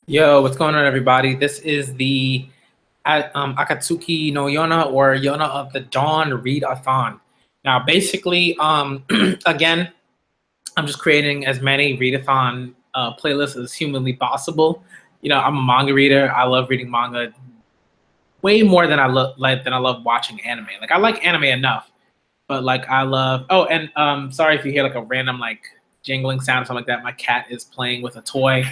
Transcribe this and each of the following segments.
Yo, what's going on, everybody? This is the Akatsuki no Yona or Yona of the Dawn Read-A-Thon. Now, basically, again, I'm just creating as many Read-A-Thon playlists as humanly possible. I'm a manga reader. I love reading manga way more than I love watching anime. Like, I like anime enough, but like I love. Oh, and sorry if you hear like a random like jingling sound or something like that. My cat is playing with a toy.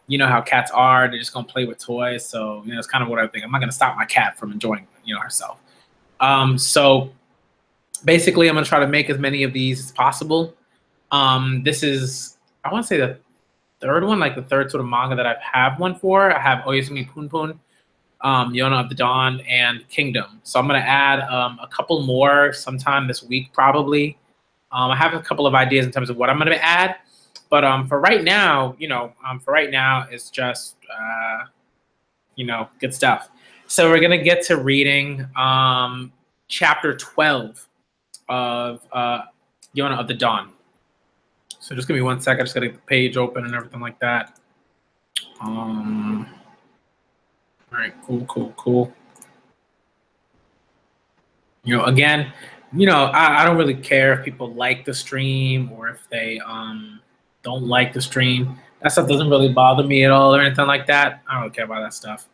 You know how cats are, they're just gonna play with toys. So, it's kind of what I think. I'm not gonna stop my cat from enjoying, herself. So basically I'm gonna try to make as many of these as possible. This is, I want to say, the third one, like the third sort of manga that I have one for. I have Oyasumi Punpun, Yona of the Dawn, and Kingdom. So I'm gonna add a couple more sometime this week, probably. I have a couple of ideas in terms of what I'm gonna add. But for right now, it's just good stuff. So we're gonna get to reading chapter 12 of Yona of the Dawn. So just give me 1 second. I just gotta get the page open and everything like that. All right, cool. Again, I don't really care if people like the stream or if they don't like the stream. That stuff doesn't really bother me at all or anything like that. I don't really care about that stuff.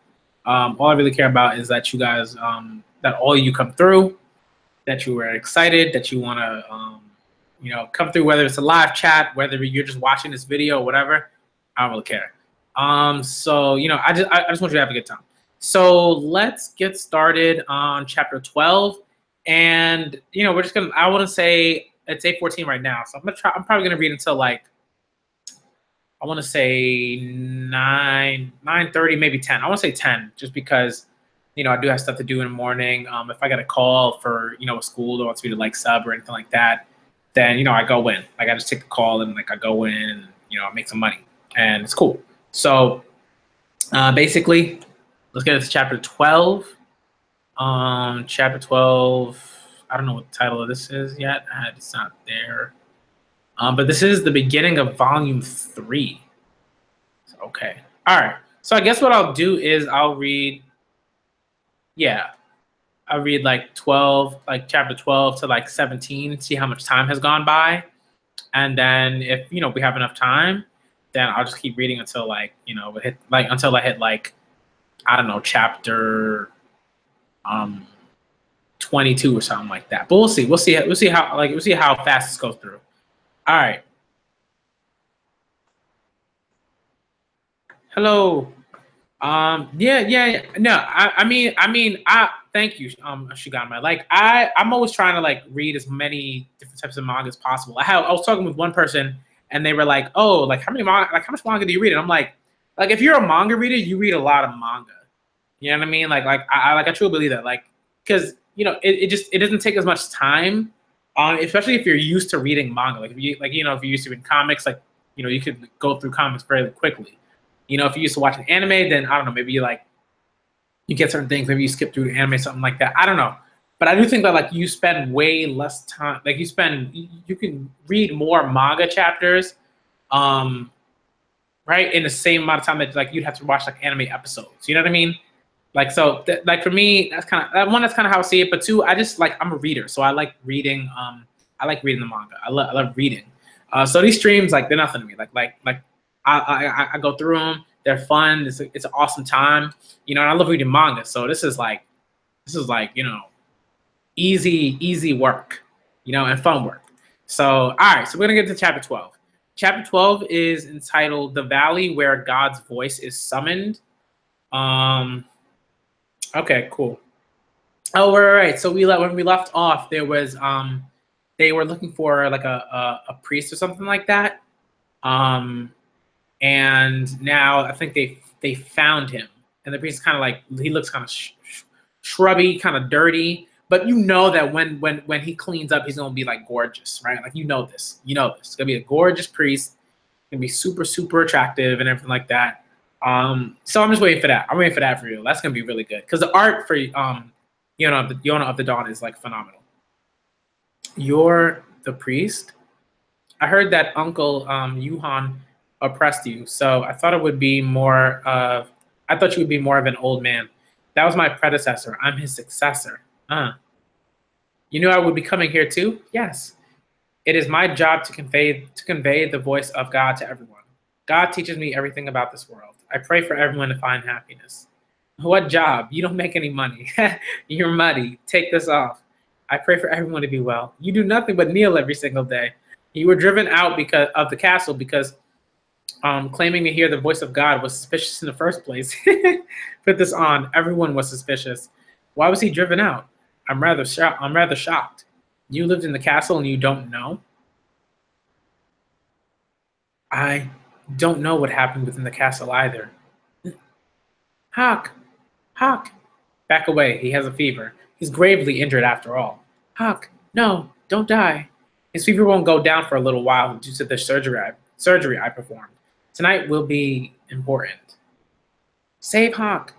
All I really care about is that you guys, that all you come through, that you are excited, that you want to, come through, whether it's a live chat, whether you're just watching this video or whatever. I don't really care. So, I just want you to have a good time. So let's get started on chapter 12. And, we're just going to, I want to say it's 8:14 right now. So I'm probably going to read until like, I want to say 9:30, maybe 10. I want to say 10, just because, I do have stuff to do in the morning. If I got a call for, a school that wants me to like sub or anything like that, then, I go in. Like I just take the call and like I go in and, I make some money and it's cool. So basically, let's get into chapter 12. Chapter 12, I don't know what the title of this is yet. It's not there. But this is the beginning of volume 3. Okay. All right. So I guess what I'll do is I'll read like 12, like chapter 12 to like 17, see how much time has gone by. And then if, we have enough time, then I'll just keep reading until like, until I hit like, I don't know, chapter 22 or something like that. But we'll see. We'll see how fast this goes through. All right. Hello. Yeah. No, I mean, thank you, Shigama. Like, I'm always trying to like read as many different types of manga as possible. I was talking with one person, and they were like, "Oh, like how much manga do you read?" And I'm like, if you're a manga reader, you read a lot of manga. You know what I mean? I truly believe that. Like, because it doesn't take as much time, especially if you're used to reading manga. Like if you're used to reading comics, like you could go through comics very quickly. If you used to watching anime, then I don't know, maybe you get certain things, maybe you skip through anime, something like that. I don't know. But I do think that like you spend way less time, like you can read more manga chapters, right, in the same amount of time that like you'd have to watch like anime episodes. You know what I mean? Like so, like for me, that's kind of how I see it. But two, I'm a reader, so I like reading. I like reading the manga. I love reading. So these streams, like they're nothing to me. I go through them. They're fun. It's an awesome time. And I love reading manga. So this is like easy work, and fun work. So all right, so we're gonna get to chapter 12. Chapter 12 is entitled "The Valley Where God's Voice is Summoned." Okay, cool. Oh, right. So when we left off, there was they were looking for like a priest or something like that. And now I think they found him, and the priest kind of like he looks kind of shrubby, kind of dirty, but that when he cleans up, he's gonna be like gorgeous, right? Like this, it's gonna be a gorgeous priest, gonna be super attractive and everything like that. So I'm just waiting for that. I'm waiting for that for you. That's gonna be really good because the art for the Yona of the Dawn is like phenomenal. You're the priest. I heard that Uncle Yuhan oppressed you. So I thought it would be more of, I thought you would be more of an old man. That was my predecessor. I'm his successor. You knew I would be coming here too? Yes. It is my job to convey the voice of God to everyone. God teaches me everything about this world. I pray for everyone to find happiness. What job? You don't make any money. You're muddy. Take this off. I pray for everyone to be well. You do nothing but kneel every single day. You were driven out because of the castle because claiming to hear the voice of God was suspicious in the first place. Put this on. Everyone was suspicious. Why was he driven out? I'm rather shocked. You lived in the castle and you don't know? I don't know what happened within the castle either. Hawk! Hawk! Back away. He has a fever. He's gravely injured after all. Hawk! No! Don't die! His fever won't go down for a little while due to the surgery I performed. Tonight will be important. Save Hawk!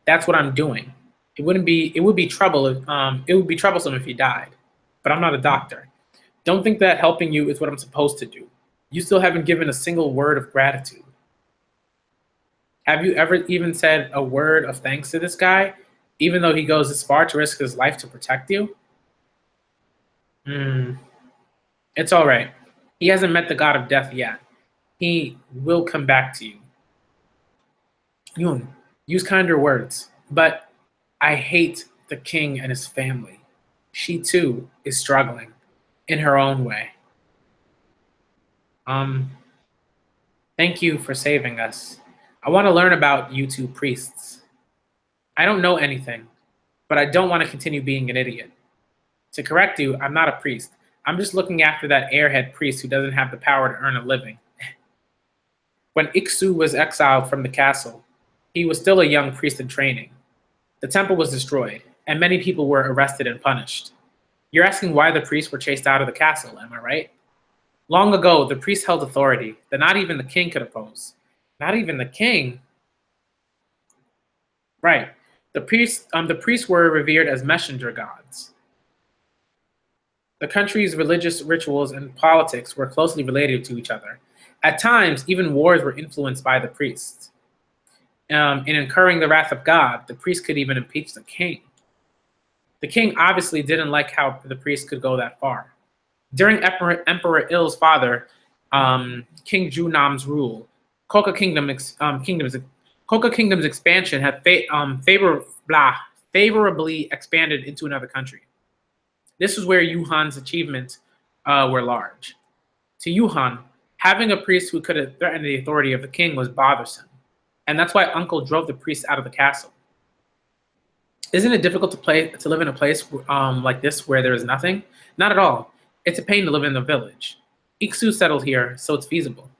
That's what I'm doing. It would be troublesome if he died. But I'm not a doctor. Don't think that helping you is what I'm supposed to do. You still haven't given a single word of gratitude. Have you ever even said a word of thanks to this guy, even though he goes this far to risk his life to protect you? It's all right. He hasn't met the god of death yet. He will come back to you. Yun, use kinder words. But I hate the king and his family. She too is struggling in her own way. Thank you for saving us. I want to learn about you two priests. I don't know anything, but I don't want to continue being an idiot. To correct you, I'm not a priest. I'm just looking after that airhead priest who doesn't have the power to earn a living. When Iksu was exiled from the castle, he was still a young priest in training. The temple was destroyed, and many people were arrested and punished. You're asking why the priests were chased out of the castle, am I right? Long ago, the priests held authority that not even the king could oppose. Not even the king? Right. The priests were revered as messenger gods. The country's religious rituals and politics were closely related to each other. At times, even wars were influenced by the priests. In incurring the wrath of God, the priests could even impeach the king. The king obviously didn't like how the priests could go that far. During Emperor Il's father, King Junam's rule, Koka Kingdom's expansion had favorably expanded into another country. This was where Yuhan's achievements were large. To Yuhan, having a priest who could threaten the authority of the king was bothersome, and that's why Uncle drove the priest out of the castle. Isn't it difficult to live in a place like this where there is nothing? Not at all. It's a pain to live in the village. Iksu settled here, so it's feasible.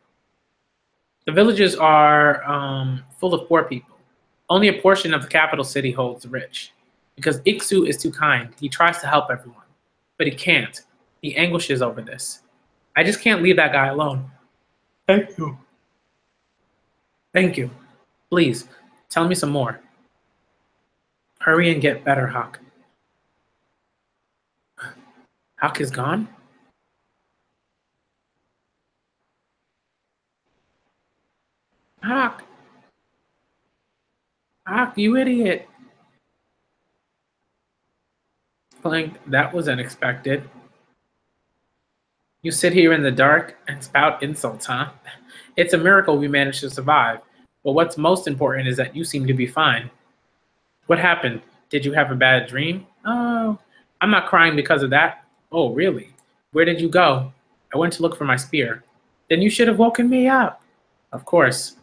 The villages are full of poor people. Only a portion of the capital city holds the rich. Because Iksu is too kind, he tries to help everyone. But he can't. He anguishes over this. I just can't leave that guy alone. Thank you. Thank you. Please, tell me some more. Hurry and get better, Hawk. Hawk is gone? Hawk! Hawk, you idiot! Clink, that was unexpected. You sit here in the dark and spout insults, huh? It's a miracle we managed to survive. But what's most important is that you seem to be fine. What happened? Did you have a bad dream? Oh, I'm not crying because of that. Oh, really? Where did you go? I went to look for my spear. Then you should have woken me up. Of course.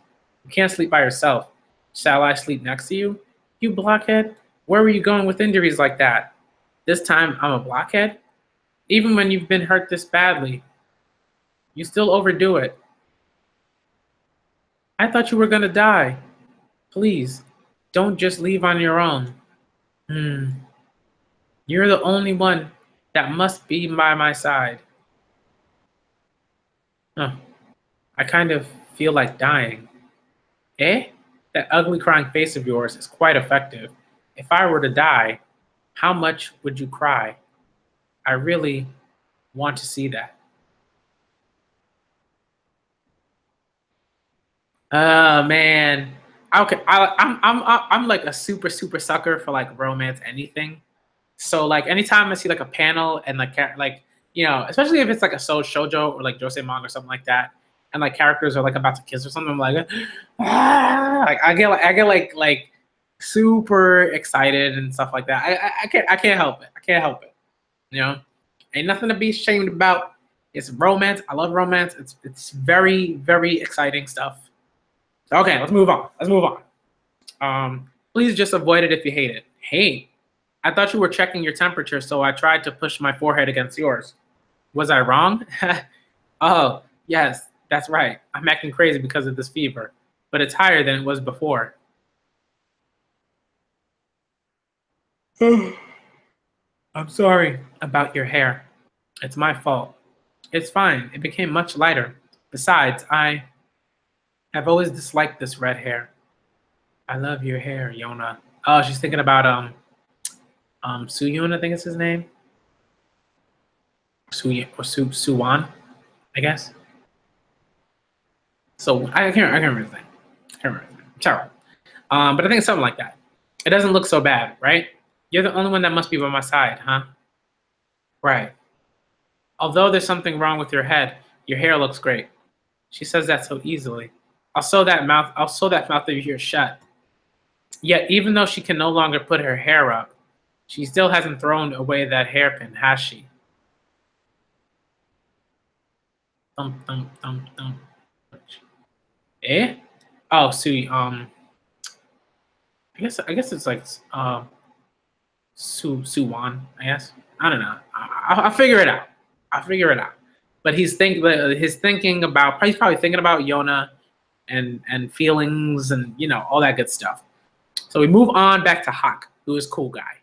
You can't sleep by yourself. Shall I sleep next to you? You blockhead. Where were you going with injuries like that? This time I'm a blockhead? Even when you've been hurt this badly, you still overdo it. I thought you were gonna die. Please, don't just leave on your own. You're the only one that must be by my side. Huh. I kind of feel like dying. Eh? That ugly crying face of yours is quite effective. If I were to die, how much would you cry? I really want to see that. Oh man. Okay, I'm like a super sucker for like romance anything. So like anytime I see like a panel and like like especially if it's like a shoujo or like josei manga or something like that, and like characters are like about to kiss or something, I'm like, like I get like super excited and stuff like that. I can't help it. I can't help it. You know, ain't nothing to be ashamed about. It's romance. I love romance. It's very exciting stuff. Okay, let's move on. Let's move on. Please just avoid it if you hate it. Hey, I thought you were checking your temperature, so I tried to push my forehead against yours. Was I wrong? Oh, yes, that's right. I'm acting crazy because of this fever, but it's higher than it was before. I'm sorry about your hair. It's my fault. It's fine. It became much lighter. Besides, I have always disliked this red hair. I love your hair, Yona. Oh, she's thinking about Suyun, I think is his name. Suwan, I guess. So I can't remember his name. I can't remember his name. Terrible. But I think it's something like that. It doesn't look so bad, right? You're the only one that must be by my side, huh? Right. Although there's something wrong with your head, your hair looks great. She says that so easily. I'll sew that mouth of yours shut. Yet, even though she can no longer put her hair up, she still hasn't thrown away that hairpin, has she? Thump, thump, thump, thump. Eh? Oh, Sui. I guess it's like Suwan. I guess I don't know. I'll figure it out. I'll figure it out. But his thinking about he's probably thinking about Yona and feelings and all that good stuff. So we move on back to Hawk, who is cool guy.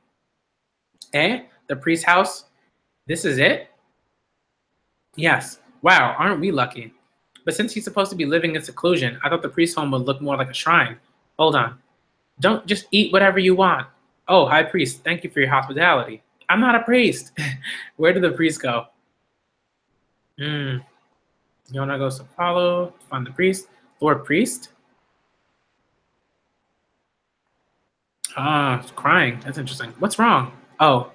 The priest house. This is it. Yes. Wow, aren't we lucky? But since he's supposed to be living in seclusion, I thought the priest home would look more like a shrine. Hold on. Don't just eat whatever you want. Oh, high priest, thank you for your hospitality. I'm not a priest. Where did the priest go? Hmm. Yona goes to follow, find the priest. Lord priest? Ah, crying. That's interesting. What's wrong? Oh,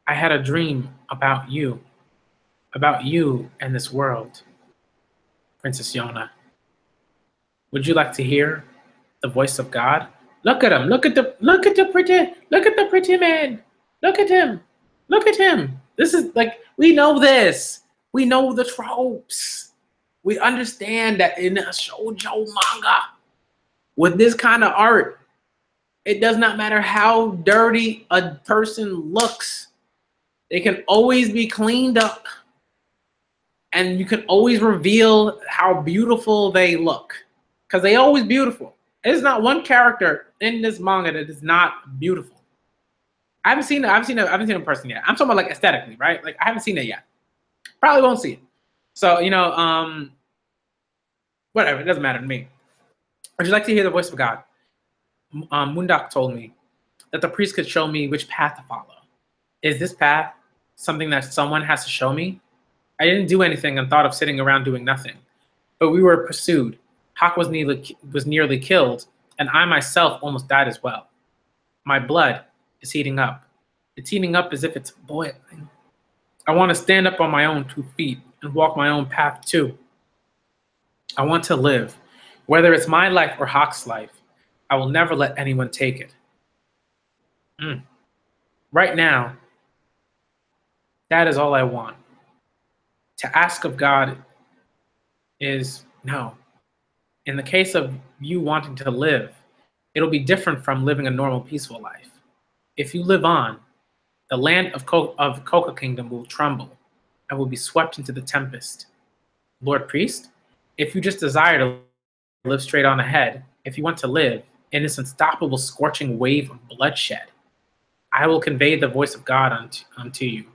I had a dream about you. About you and this world. Princess Yona. Would you like to hear the voice of God? Look at him. Look at the pretty man. Look at him. Look at him. This is like we know this. We know the tropes. We understand that in a shoujo manga with this kind of art, it does not matter how dirty a person looks. They can always be cleaned up. And you can always reveal how beautiful they look. Because they always beautiful. There's not one character in this manga that is not beautiful. I haven't seen it in person yet. I'm talking about like aesthetically, right? Like I haven't seen it yet. Probably won't see it. So, whatever, it doesn't matter to me. Would you like to hear the voice of God? Mundak told me that the priest could show me which path to follow. Is this path something that someone has to show me? I didn't do anything and thought of sitting around doing nothing. But we were pursued. Hawk was nearly killed, and I myself almost died as well. My blood is heating up. It's heating up as if it's boiling. I want to stand up on my own 2 feet and walk my own path too. I want to live. Whether it's my life or Hawk's life, I will never let anyone take it. Right now, that is all I want. To ask of God is no. In the case of you wanting to live, it'll be different from living a normal, peaceful life. If you live on, the land of Coca Kingdom will tremble and will be swept into the tempest. Lord Priest, if you just desire to live straight on ahead, if you want to live in this unstoppable scorching wave of bloodshed, I will convey the voice of God unto you.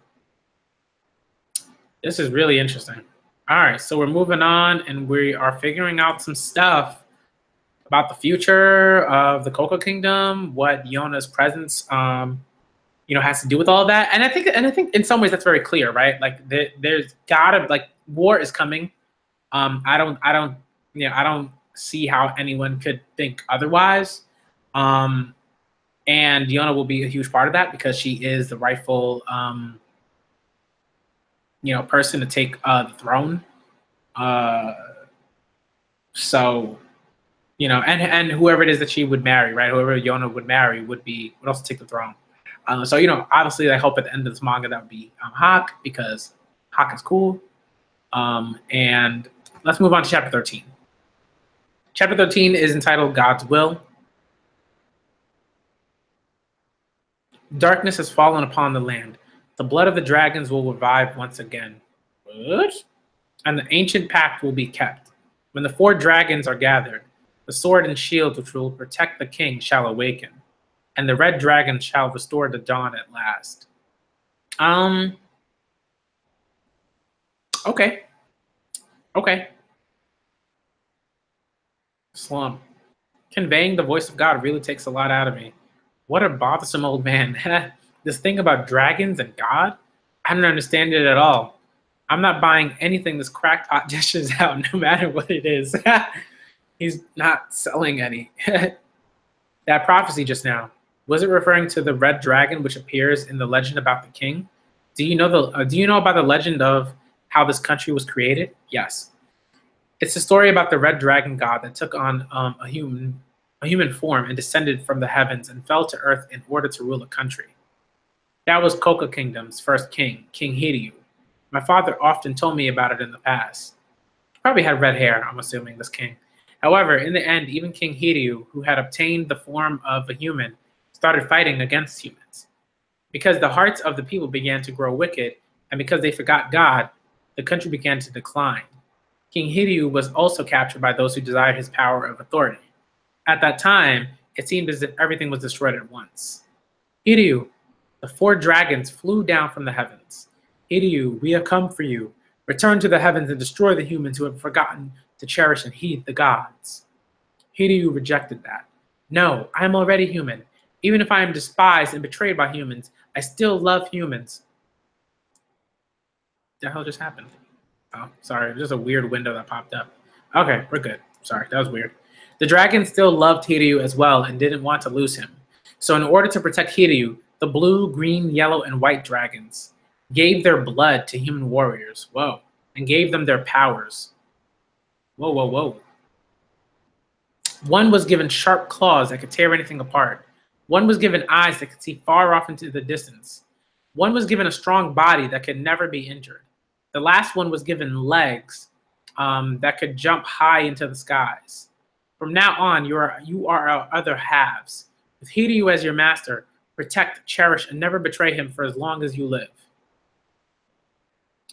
This is really interesting. All right, so we're moving on, and we are figuring out some stuff about the future of the Cocoa Kingdom, what Yona's presence, has to do with all that. And I think in some ways that's very clear, right? Like there's gotta war is coming. I don't see how anyone could think otherwise. And Yona will be a huge part of that because she is the rightful, person to take the throne. So, and whoever it is that she would marry, right? Whoever Yona would marry would also take the throne. So, obviously, I hope at the end of this manga that would be Hawk, because Hawk is cool. And let's move on to chapter 13. Chapter 13 is entitled God's Will. Darkness has fallen upon the land. The blood of the dragons will revive once again. What? And the ancient pact will be kept. When the 4 dragons are gathered, the sword and shield which will protect the king shall awaken, and the red dragon shall restore the dawn at last. Okay. Slum. Conveying the voice of God really takes a lot out of me. What a bothersome old man. This thing about dragons and God? I don't understand it at all. I'm not buying anything this cracked hot dishes out, no matter what it is. He's not selling any. That prophecy just now, was it referring to the red dragon which appears in the legend about the king? Do you know about the legend of how this country was created? Yes. It's a story about the red dragon god that took on a human form and descended from the heavens and fell to earth in order to rule a country. That was Koka Kingdom's first king, King Hiryu. My father often told me about it in the past. He probably had red hair, I'm assuming, this king. However, in the end, even King Hiryu, who had obtained the form of a human, started fighting against humans. Because the hearts of the people began to grow wicked, and because they forgot God, the country began to decline. King Hiryu was also captured by those who desired his power of authority. At that time, it seemed as if everything was destroyed at once. Hiryu, the 4 dragons flew down from the heavens. Hiryu, we have come for you. Return to the heavens and destroy the humans who have forgotten to cherish and heed the gods. Hiryu rejected that. No, I am already human. Even if I am despised and betrayed by humans, I still love humans. What the hell just happened? Oh, sorry, there's a weird window that popped up. Okay, we're good. Sorry, that was weird. The dragon still loved Hiryu as well and didn't want to lose him. So in order to protect Hiryu, the blue, green, yellow, and white dragons gave their blood to human warriors. Whoa. And gave them their powers. Whoa. One was given sharp claws that could tear anything apart. One was given eyes that could see far off into the distance. One was given a strong body that could never be injured. The last one was given legs that could jump high into the skies. From now on, you are our other halves. With Hiryu as your master, protect, cherish, and never betray him for as long as you live.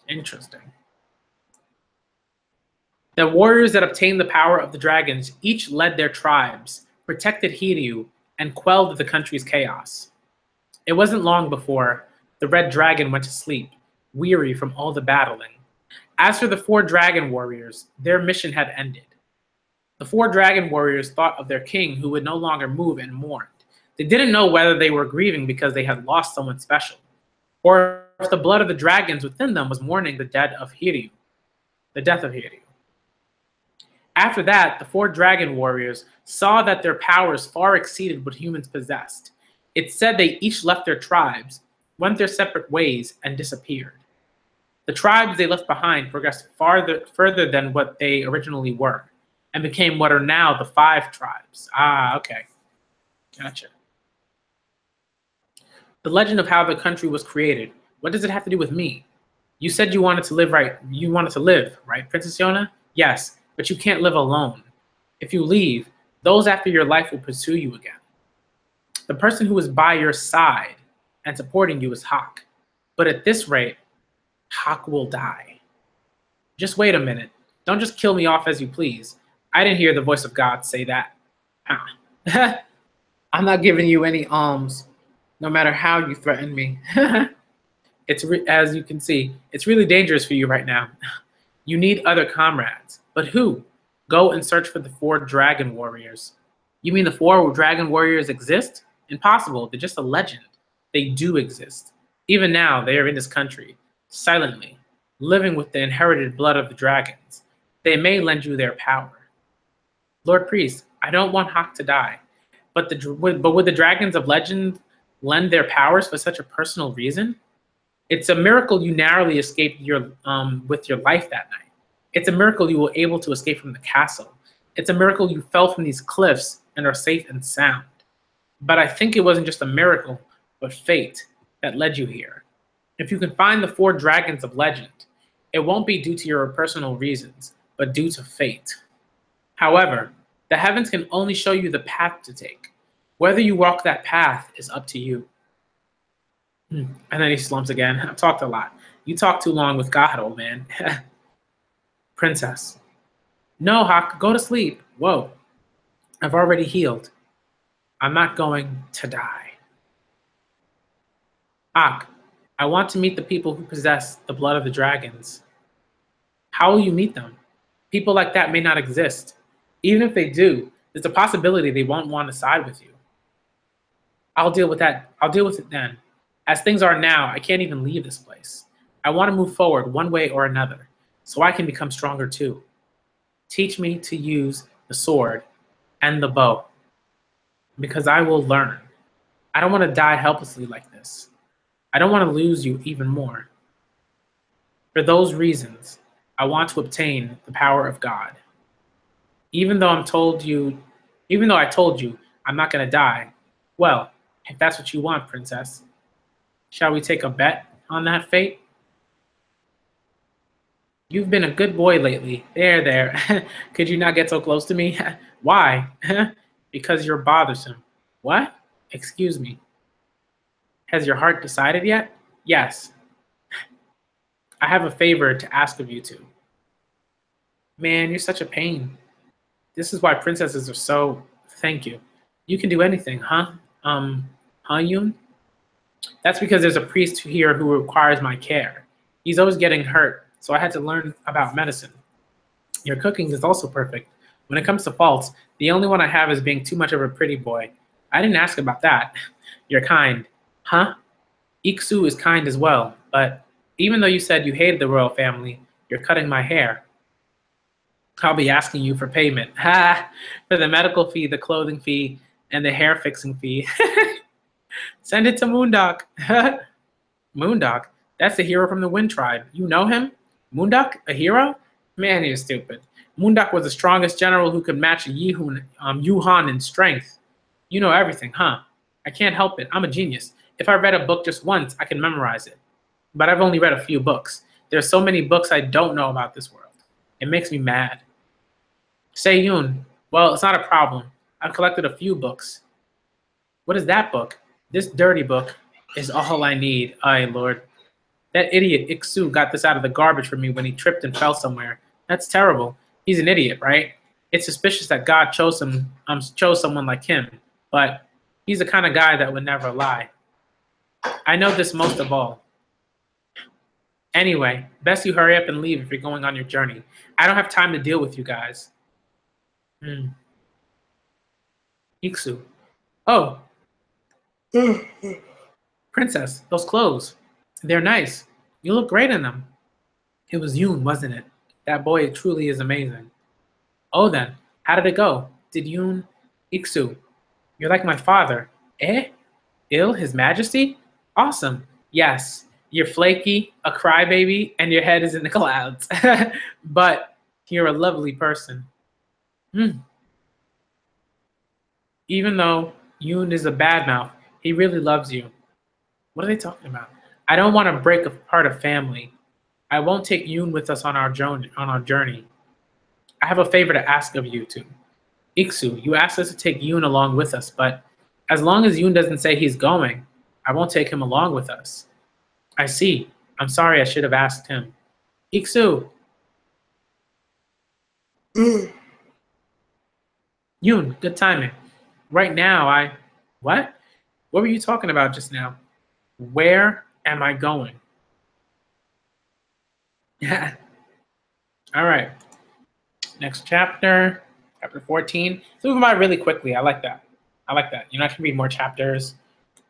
Interesting. The warriors that obtained the power of the dragons each led their tribes, protected Hiryu, and quelled the country's chaos. It wasn't long before the red dragon went to sleep, weary from all the battling. As for the 4 dragon warriors, their mission had ended. The 4 dragon warriors thought of their king who would no longer move and mourned. They didn't know whether they were grieving because they had lost someone special, or if the blood of the dragons within them was mourning the death of Hiryu. After that, the 4 dragon warriors saw that their powers far exceeded what humans possessed. It said they each left their tribes, went their separate ways, and disappeared. The tribes they left behind progressed further than what they originally were, and became what are now the 5 tribes. Ah, okay. Gotcha. The legend of how the country was created. What does it have to do with me? You said you wanted to live, right? You wanted to live, right, Princess Yona? Yes, but you can't live alone. If you leave, those after your life will pursue you again. The person who is by your side and supporting you is Hawk. But at this rate, Hawk will die. Just wait a minute. Don't just kill me off as you please. I didn't hear the voice of God say that. I'm not giving you any alms, no matter how you threaten me. As you can see, it's really dangerous for you right now. You need other comrades. But who? Go and search for the 4 dragon warriors. You mean the 4 dragon warriors exist? Impossible. They're just a legend. They do exist. Even now, they are in this country, silently, living with the inherited blood of the dragons. They may lend you their power. Lord Priest, I don't want Hawk to die. But would the dragons of legend lend their powers for such a personal reason? It's a miracle you narrowly escaped with your life that night. It's a miracle you were able to escape from the castle. It's a miracle you fell from these cliffs and are safe and sound. But I think it wasn't just a miracle, but fate that led you here. If you can find the 4 dragons of legend, it won't be due to your personal reasons, but due to fate. However, the heavens can only show you the path to take. Whether you walk that path is up to you. And then he slumps again. I've talked a lot. You talk too long with God, old man. Princess. No, Hawk, go to sleep. Whoa. I've already healed. I'm not going to die. Hawk, I want to meet the people who possess the blood of the dragons. How will you meet them? People like that may not exist. Even if they do, there's a possibility they won't want to side with you. I'll deal with that. I'll deal with it then. As things are now, I can't even leave this place. I want to move forward one way or another, so I can become stronger too. Teach me to use the sword and the bow, because I will learn. I don't want to die helplessly like this. I don't want to lose you even more. For those reasons, I want to obtain the power of God. Even though I told you I'm not going to die, well, if that's what you want, princess, shall we take a bet on that fate? You've been a good boy lately. There. Could you not get so close to me? Why? Because you're bothersome. What? Excuse me. Has your heart decided yet? Yes. I have a favor to ask of you two. Man, you're such a pain. This is why princesses are so... Thank you. You can do anything, huh? Yun? That's because there's a priest here who requires my care. He's always getting hurt, so I had to learn about medicine. Your cooking is also perfect. When it comes to faults, the only one I have is being too much of a pretty boy. I didn't ask about that. You're kind. Huh? Iksu is kind as well, but even though you said you hated the royal family, you're cutting my hair. I'll be asking you for payment. Ha! For the medical fee, the clothing fee, and the hair fixing fee. Send it to Moondog. Moondog? That's the hero from the Wind Tribe. You know him? Moondog? A hero? Man, you're stupid. Moondog was the strongest general who could match Yuhan in strength. You know everything, huh? I can't help it. I'm a genius. If I read a book just once, I can memorize it. But I've only read a few books. There are so many books I don't know about this world. It makes me mad. Say Yun, well, it's not a problem. I've collected a few books. What is that book? This dirty book is all I need. Aye, Lord. That idiot Iksu got this out of the garbage for me when he tripped and fell somewhere. That's terrible. He's an idiot, right? It's suspicious that God chose someone like him, but he's the kind of guy that would never lie. I know this most of all. Anyway, best you hurry up and leave if you're going on your journey. I don't have time to deal with you guys. Iksu. Oh. Princess, those clothes. They're nice. You look great in them. It was Yun, wasn't it? That boy truly is amazing. Oh then, how did it go? Did Yun... Iksu, you're like my father. Eh? Ill, His Majesty? Awesome. Yes, you're flaky, a crybaby, and your head is in the clouds. But you're a lovely person. Even though Yun is a badmouth, he really loves you. What are they talking about? I don't want to break apart a family. I won't take Yun with us on our journey. I have a favor to ask of you two. Iksu, you asked us to take Yun along with us, but as long as Yun doesn't say he's going, I won't take him along with us. I see. I'm sorry, I should have asked him. Iksu. Yun, good timing. Right now, What? What were you talking about just now? Where am I going? Yeah. All right. Next chapter, chapter 14. Let's move by really quickly. I like that. You know, I can read more chapters.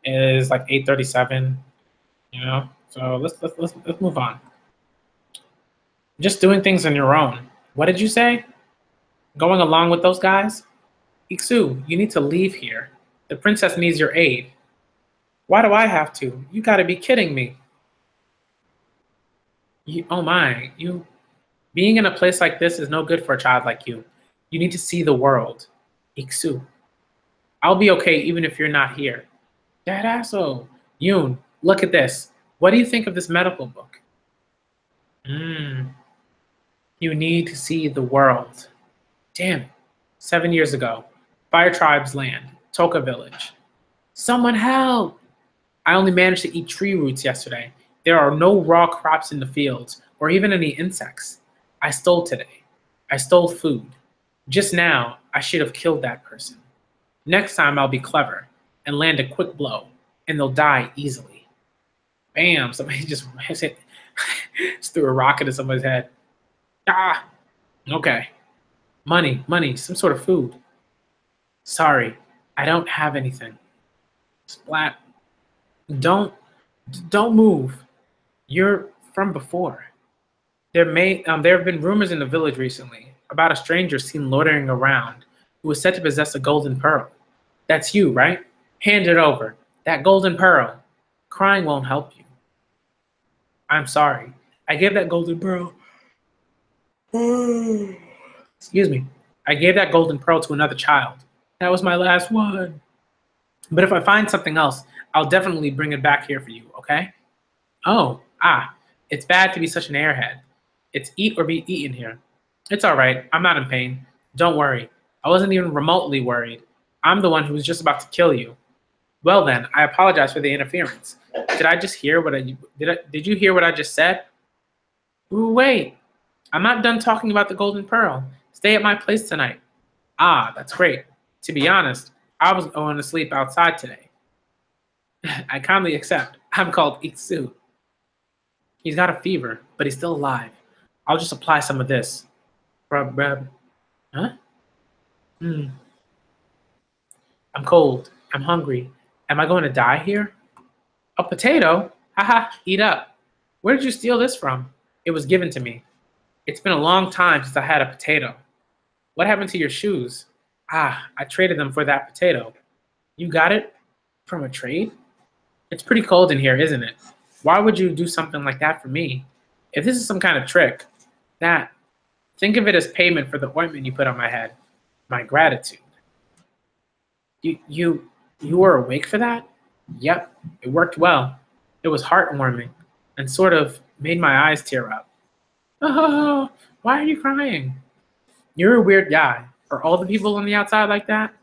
It is like 8:37. You know, so let's move on. Just doing things on your own. What did you say? Going along with those guys? Iksu, you need to leave here. The princess needs your aid. Why do I have to? You gotta be kidding me. Oh my, being in a place like this is no good for a child like you. You need to see the world. Iksu, I'll be okay even if you're not here. That asshole. Yoon, look at this. What do you think of this medical book? You need to see the world. Damn it. 7 years ago. Fire Tribe's land. Toka Village. Someone help! I only managed to eat tree roots yesterday. There are no raw crops in the fields, or even any insects. I stole today. I stole food. Just now, I should have killed that person. Next time, I'll be clever and land a quick blow, and they'll die easily. Bam! Somebody just threw a rocket at somebody's head. Ah! Okay. Money, some sort of food. Sorry, I don't have anything. Splat. Don't move. You're from before. There have been rumors in the village recently about a stranger seen loitering around who was said to possess a golden pearl. That's you, right? Hand it over. That golden pearl. Crying won't help you. I'm sorry. I gave that golden pearl. Excuse me. I gave that golden pearl to another child. That was my last one. But if I find something else, I'll definitely bring it back here for you, okay? Oh, it's bad to be such an airhead. It's eat or be eaten here. It's all right. I'm not in pain. Don't worry. I wasn't even remotely worried. I'm the one who was just about to kill you. Well then, I apologize for the interference. Did I just hear what did you hear what I just said? Ooh, wait. I'm not done talking about the golden pearl. Stay at my place tonight. That's great. To be honest, I was going to sleep outside today. I kindly accept. I'm called Itsu. He's got a fever, but he's still alive. I'll just apply some of this. Rub. Huh? I'm cold. I'm hungry. Am I going to die here? A potato? Haha, eat up. Where did you steal this from? It was given to me. It's been a long time since I had a potato. What happened to your shoes? I traded them for that potato. You got it? From a trade? It's pretty cold in here, isn't it? Why would you do something like that for me? If this is some kind of trick, think of it as payment for the ointment you put on my head. My gratitude. You were awake for that? Yep, it worked well. It was heartwarming and sort of made my eyes tear up. Oh, why are you crying? You're a weird guy. Are all the people on the outside like that?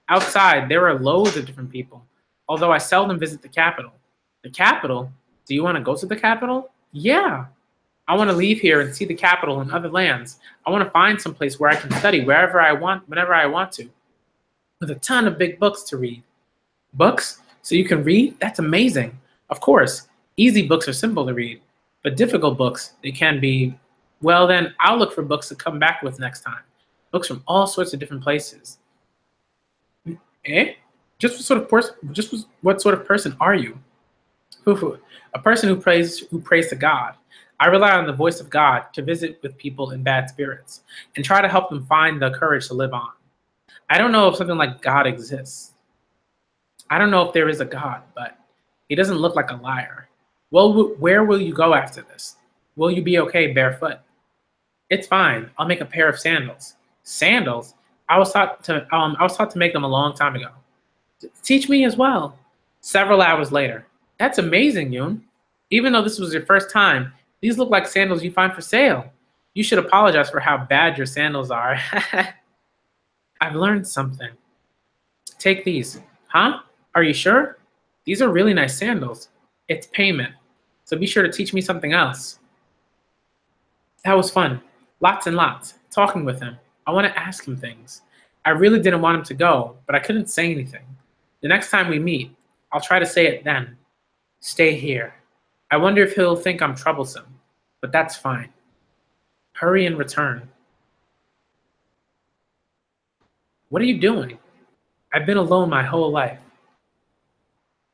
Outside, there are loads of different people, although I seldom visit the capital. The capital? Do you want to go to the capital? Yeah. I want to leave here and see the capital and other lands. I want to find some place where I can study wherever I want, whenever I want to. With a ton of big books to read. Books? So you can read? That's amazing. Of course, easy books are simple to read, but difficult books, they can be, well then, I'll look for books to come back with next time. Books from all sorts of different places. Eh? What sort of person are you? A person who prays to God. I rely on the voice of God to visit with people in bad spirits and try to help them find the courage to live on. I don't know if something like God exists. I don't know if there is a God, but he doesn't look like a liar. Well, where will you go after this? Will you be okay barefoot? It's fine. I'll make a pair of sandals. Sandals? I was taught to make them a long time ago. Teach me as well. Several hours later. That's amazing, Yoon. Even though this was your first time, these look like sandals you find for sale. You should apologize for how bad your sandals are. I've learned something. Take these. Huh? Are you sure? These are really nice sandals. It's payment. So be sure to teach me something else. That was fun. Lots and lots. Talking with him. I want to ask him things. I really didn't want him to go, but I couldn't say anything. The next time we meet, I'll try to say it then. Stay here. I wonder if he'll think I'm troublesome, but that's fine. Hurry and return. What are you doing? I've been alone my whole life.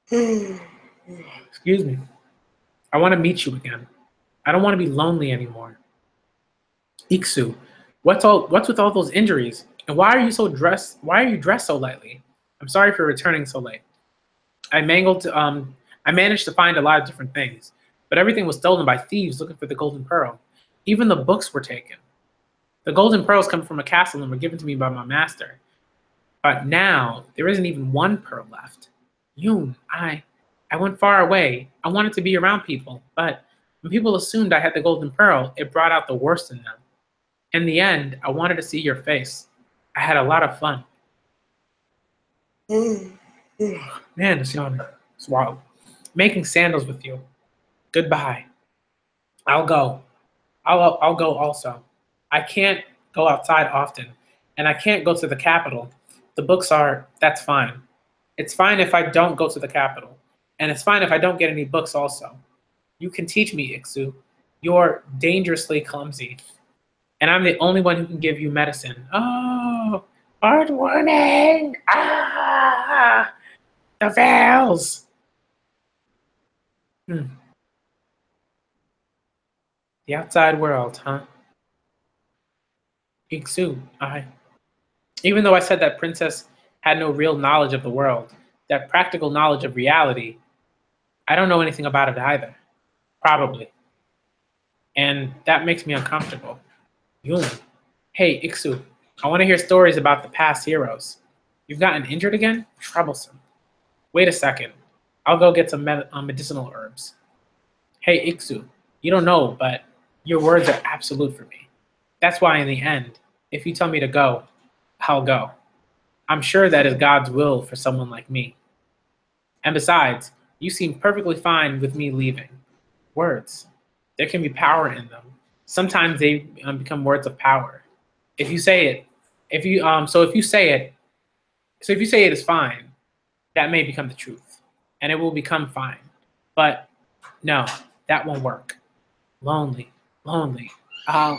Excuse me. I want to meet you again. I don't want to be lonely anymore. Iksu, What's with all those injuries? And why are you dressed so lightly? I'm sorry for returning so late. I managed to find a lot of different things, but everything was stolen by thieves looking for the golden pearl. Even the books were taken. The golden pearls come from a castle and were given to me by my master. But now there isn't even one pearl left. Yoon, I went far away. I wanted to be around people, but when people assumed I had the golden pearl, it brought out the worst in them. In the end, I wanted to see your face. I had a lot of fun. Man, it's yawning. It's wild. Making sandals with you. Goodbye. I'll go. I'll go also. I can't go outside often, and I can't go to the capital. The books are, that's fine. It's fine if I don't go to the capital, and it's fine if I don't get any books also. You can teach me, Iksu. You're dangerously clumsy, and I'm the only one who can give you medicine. Oh, heartwarming! Ah, the veils! Hmm. The outside world, huh? Iksu, even though I said that Princess had no real knowledge of the world, that practical knowledge of reality, I don't know anything about it either. Probably. And that makes me uncomfortable. Yulin. Hey, Iksu, I want to hear stories about the past heroes. You've gotten injured again? Troublesome. Wait a second. I'll go get some medicinal herbs. Hey, Iksu, you don't know, but your words are absolute for me. That's why, in the end, if you tell me to go, I'll go. I'm sure that is God's will for someone like me. And besides, you seem perfectly fine with me leaving. Words, there can be power in them. Sometimes they become words of power. If you say it, if you so if you say it, so if you say it is fine, that may become the truth, and it will become fine. But no, that won't work. Lonely, lonely. Oh,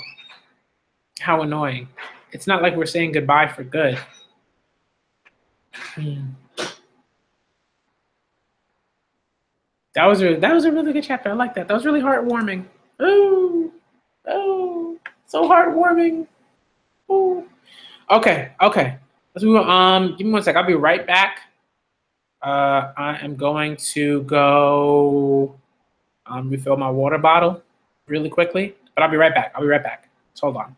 how annoying. It's not like we're saying goodbye for good. Hmm. That was a really good chapter. I like that. That was really heartwarming. Ooh, oh, so heartwarming. Ooh. Okay, okay. Let's move on. Give me one sec. I'll be right back. I am going to go refill my water bottle really quickly, but I'll be right back. I'll be right back. Just hold on.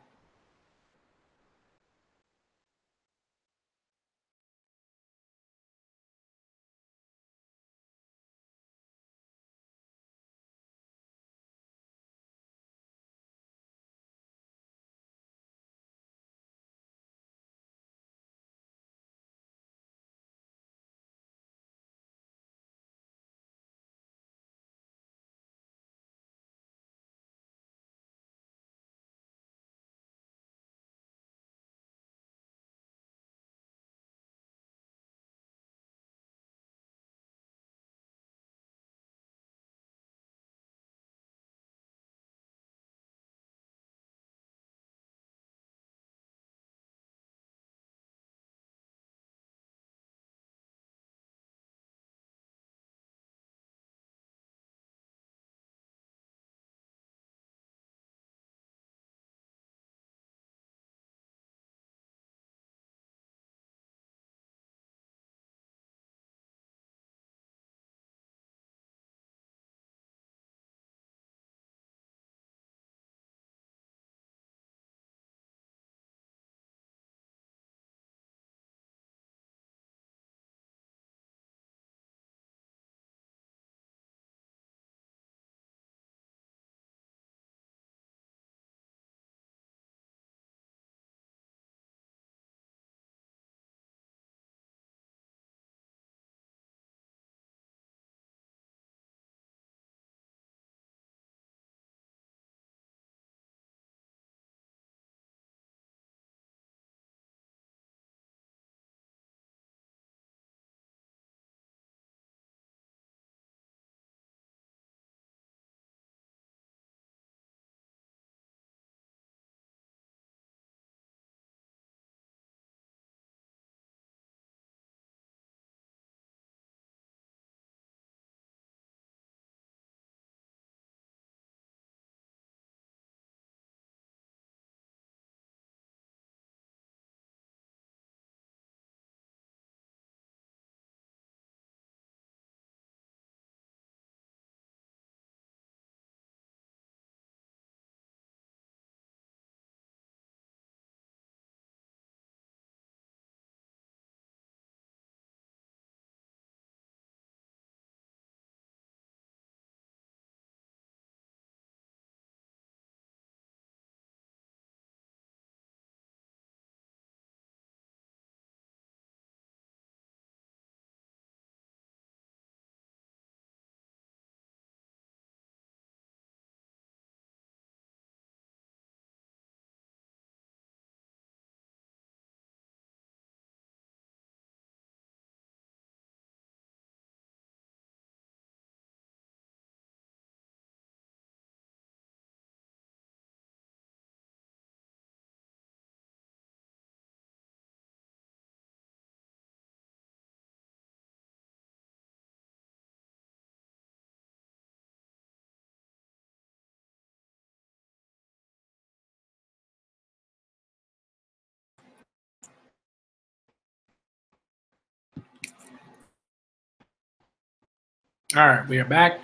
All right, we are back.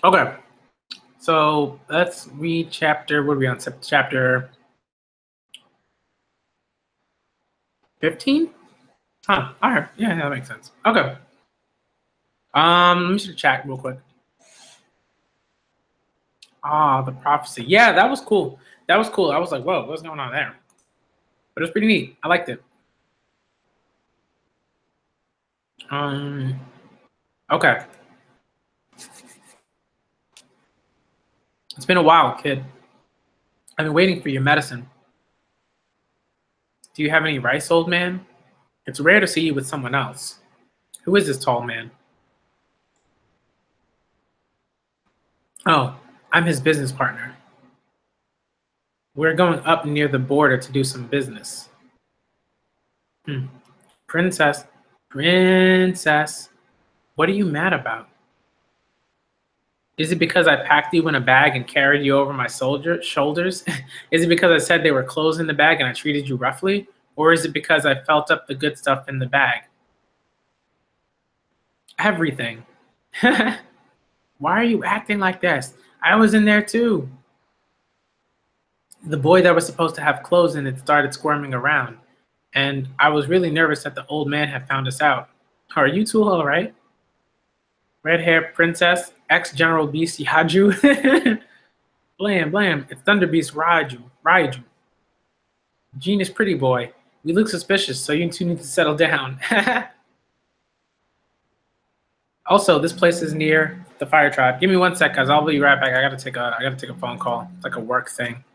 Okay, so let's read chapter. What are we on? Chapter 15? Huh. All right. Yeah, that makes sense. Okay. Let me just check real quick. Ah, the prophecy. Yeah, that was cool. That was cool. I was like, whoa, what's going on there? But it was pretty neat. I liked it. Okay. It's been a while, kid. I've been waiting for your medicine. Do you have any rice, old man? It's rare to see you with someone else. Who is this tall man? Oh, I'm his business partner. We're going up near the border to do some business. Hmm. Princess, princess, what are you mad about? Is it because I packed you in a bag and carried you over my shoulders? Is it because I said they were clothes in the bag and I treated you roughly? Or is it because I felt up the good stuff in the bag? Everything. Why are you acting like this? I was in there too. The boy that was supposed to have clothes in it started squirming around, and I was really nervous that the old man had found us out. Are you two all right? Red hair princess, ex General Beast Yaju. Blam, blam, it's Thunder Beast Raiju. Gene is pretty boy. We look suspicious, so you two need to settle down. Also, this place is near the fire tribe. Give me 1 sec, guys. I'll be right back. I gotta take a phone call. It's like a work thing.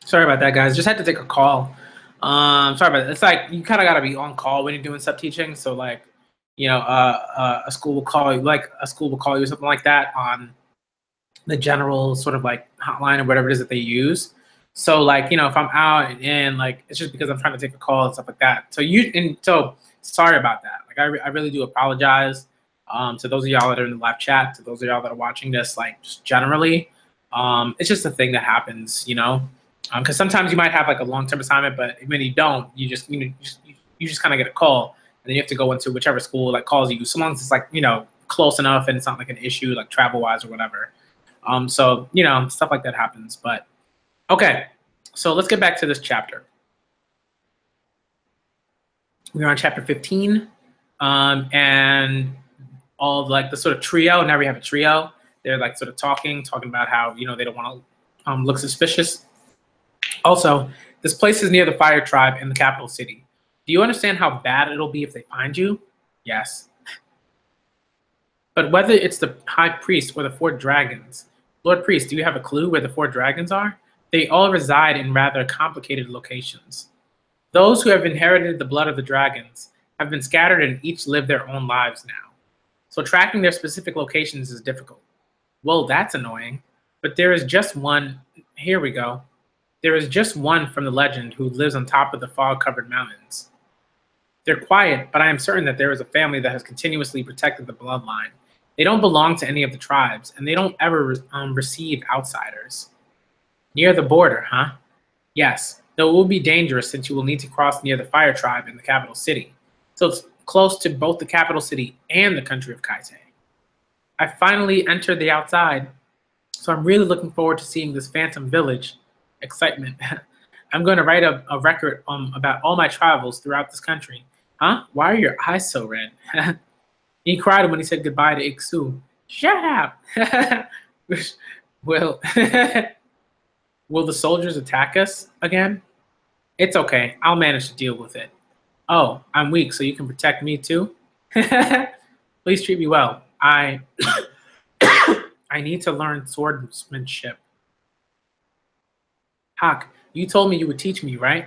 Sorry about that, guys. Just had to take a call. Sorry about that. It's like you kind of got to be on call when you're doing sub teaching. So like, a school will call you, or something like that on the general sort of like hotline or whatever it is that they use. So like, if I'm out and like, it's just because I'm trying to take a call and stuff like that. So sorry about that. Like I really do apologize. To those of y'all that are in the live chat, to those of y'all that are watching this, like just generally, it's just a thing that happens, because sometimes you might have like a long-term assignment, but when you don't, you just kind of get a call, and then you have to go into whichever school like calls you. So long as it's like close enough and it's not like an issue like travel-wise or whatever. So stuff like that happens. But okay, so let's get back to this chapter. We're on chapter 15, and all like the sort of trio. Now we have a trio. They're like sort of talking about how they don't want to look suspicious. Also, this place is near the fire tribe in the capital city. Do you understand how bad it'll be if they find you? Yes. But whether it's the high priest or the 4 dragons, Lord Priest, do you have a clue where the 4 dragons are? They all reside in rather complicated locations. Those who have inherited the blood of the dragons have been scattered and each live their own lives now. So tracking their specific locations is difficult. Well, that's annoying. But there is just one. Here we go. There is just one from the legend who lives on top of the fog-covered mountains. They're quiet, but I am certain that there is a family that has continuously protected the bloodline. They don't belong to any of the tribes, and they don't ever receive outsiders. Near the border, huh? Yes, though it will be dangerous since you will need to cross near the fire tribe in the capital city. So it's close to both the capital city and the country of Kaite. I finally entered the outside, so I'm really looking forward to seeing this phantom village. Excitement. I'm going to write a record about all my travels throughout this country. Huh? Why are your eyes so red? He cried when he said goodbye to Iksu. Shut up! Will, will the soldiers attack us again? It's okay. I'll manage to deal with it. Oh, I'm weak, so you can protect me too? Please treat me well. I need to learn swordsmanship. Hawk, you told me you would teach me, right?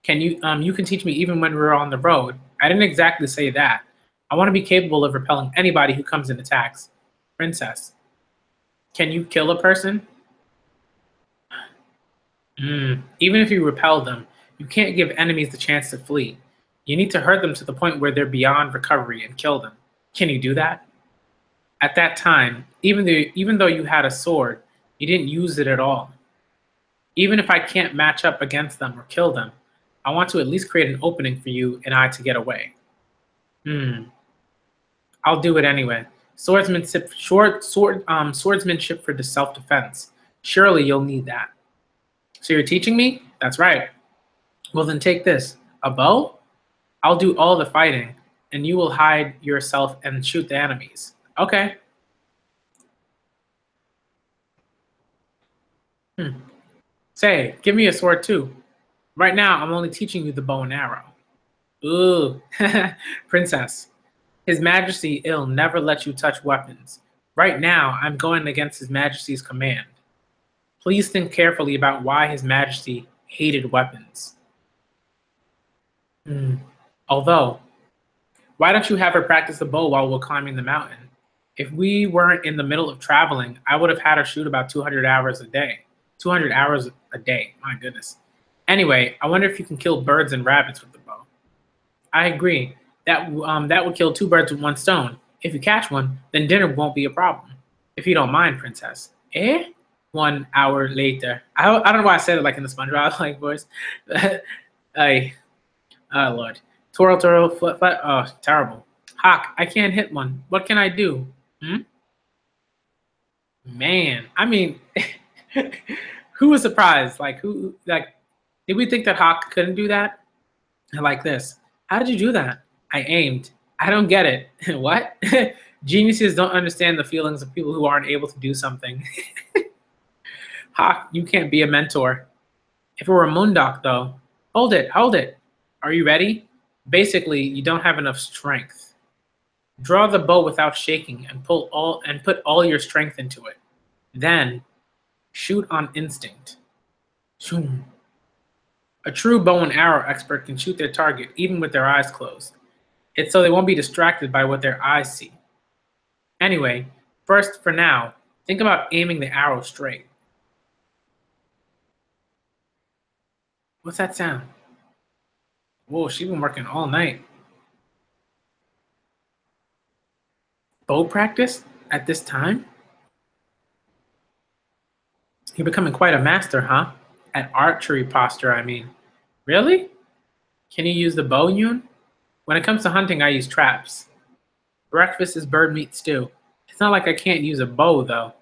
You can teach me even when we're on the road. I didn't exactly say that. I want to be capable of repelling anybody who comes and attacks. Princess, can you kill a person? Even if you repel them, you can't give enemies the chance to flee. You need to hurt them to the point where they're beyond recovery and kill them. Can you do that? At that time, even though you had a sword, you didn't use it at all. Even if I can't match up against them or kill them, I want to at least create an opening for you and I to get away. I'll do it anyway. Swordsmanship for the self-defense. Surely you'll need that. So you're teaching me? That's right. Well then take this. A bow? I'll do all the fighting, and you will hide yourself and shoot the enemies. Okay. Say, give me a sword too. Right now, I'm only teaching you the bow and arrow. Ooh, Princess. His Majesty ill never let you touch weapons. Right now, I'm going against His Majesty's command. Please think carefully about why His Majesty hated weapons. Although, why don't you have her practice the bow while we're climbing the mountain? If we weren't in the middle of traveling, I would have had her shoot about 200 hours a day. 200 hours a day, my goodness. Anyway, I wonder if you can kill birds and rabbits with the bow. I agree. That would kill 2 birds with 1 stone. If you catch one, then dinner won't be a problem. If you don't mind, Princess. 1 hour later. I don't know why I said it like in the SpongeBob like voice. Oh Lord. Twirl, twirl, flip, flip. Oh, terrible. Hawk, I can't hit one. What can I do? Man, I mean, who was surprised? Did we think that Hawk couldn't do that? Like this. How did you do that? I aimed. I don't get it. What? Geniuses don't understand the feelings of people who aren't able to do something. Hawk, you can't be a mentor. If it were a Moondog, though. Hold it, hold it. Are you ready? Basically, you don't have enough strength. Draw the bow without shaking and put all your strength into it. Then, shoot on instinct. Shoom. A true bow and arrow expert can shoot their target even with their eyes closed. It's so they won't be distracted by what their eyes see. Anyway, first, for now, think about aiming the arrow straight. What's that sound? Whoa, she's been working all night. Bow practice at this time? You're becoming quite a master, huh? At archery posture, I mean. Really? Can you use the bow, Yoon? When it comes to hunting, I use traps. Breakfast is bird meat stew. It's not like I can't use a bow, though.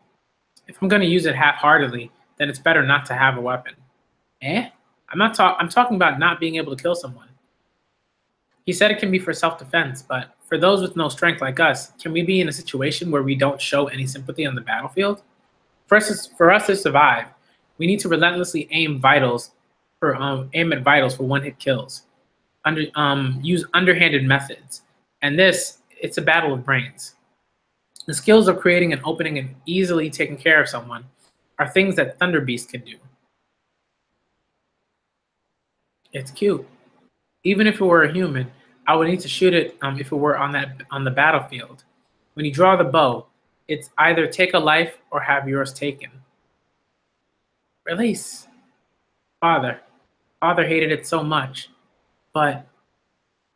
If I'm going to use it half-heartedly, then it's better not to have a weapon. Eh? I'm talking about not being able to kill someone. He said it can be for self-defense, but for those with no strength like us, can we be in a situation where we don't show any sympathy on the battlefield? For us to survive, we need to relentlessly aim at vitals for one-hit kills. Use underhanded methods, and it's a battle of brains. The skills of creating an opening and easily taking care of someone are things that Thunder Beast can do. It's cute. Even if it were a human, I would need to shoot it if it were on the battlefield. When you draw the bow, it's either take a life or have yours taken. Release. Father. Father hated it so much. But,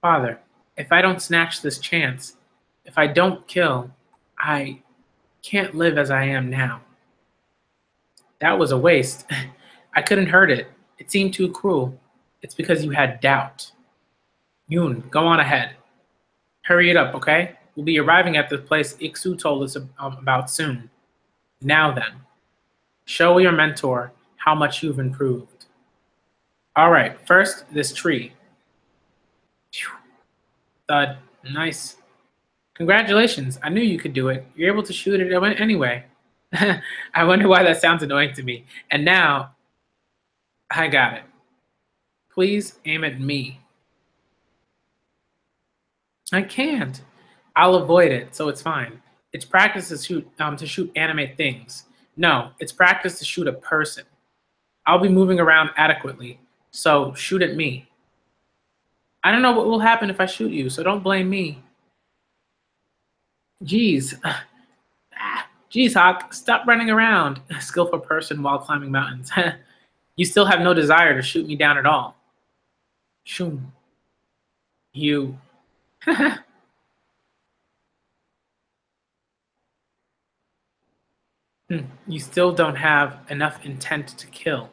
Father, if I don't snatch this chance, if I don't kill, I can't live as I am now. That was a waste. I couldn't hurt it. It seemed too cruel. It's because you had doubt. Yoon, go on ahead. Hurry it up, okay? We'll be arriving at the place Iksu told us about soon. Now then, show your mentor how much you've improved. All right, first, this tree. Thud. Nice. Congratulations. I knew you could do it. You're able to shoot it anyway. I wonder why that sounds annoying to me. And now, I got it. Please aim at me. I can't. I'll avoid it, so it's fine. It's practice to shoot animate things. No, it's practice to shoot a person. I'll be moving around adequately, so shoot at me. I don't know what will happen if I shoot you, so don't blame me. Jeez. Jeez, Hawk, stop running around. Skillful person while climbing mountains. You still have no desire to shoot me down at all. Shoom. You. You still don't have enough intent to kill.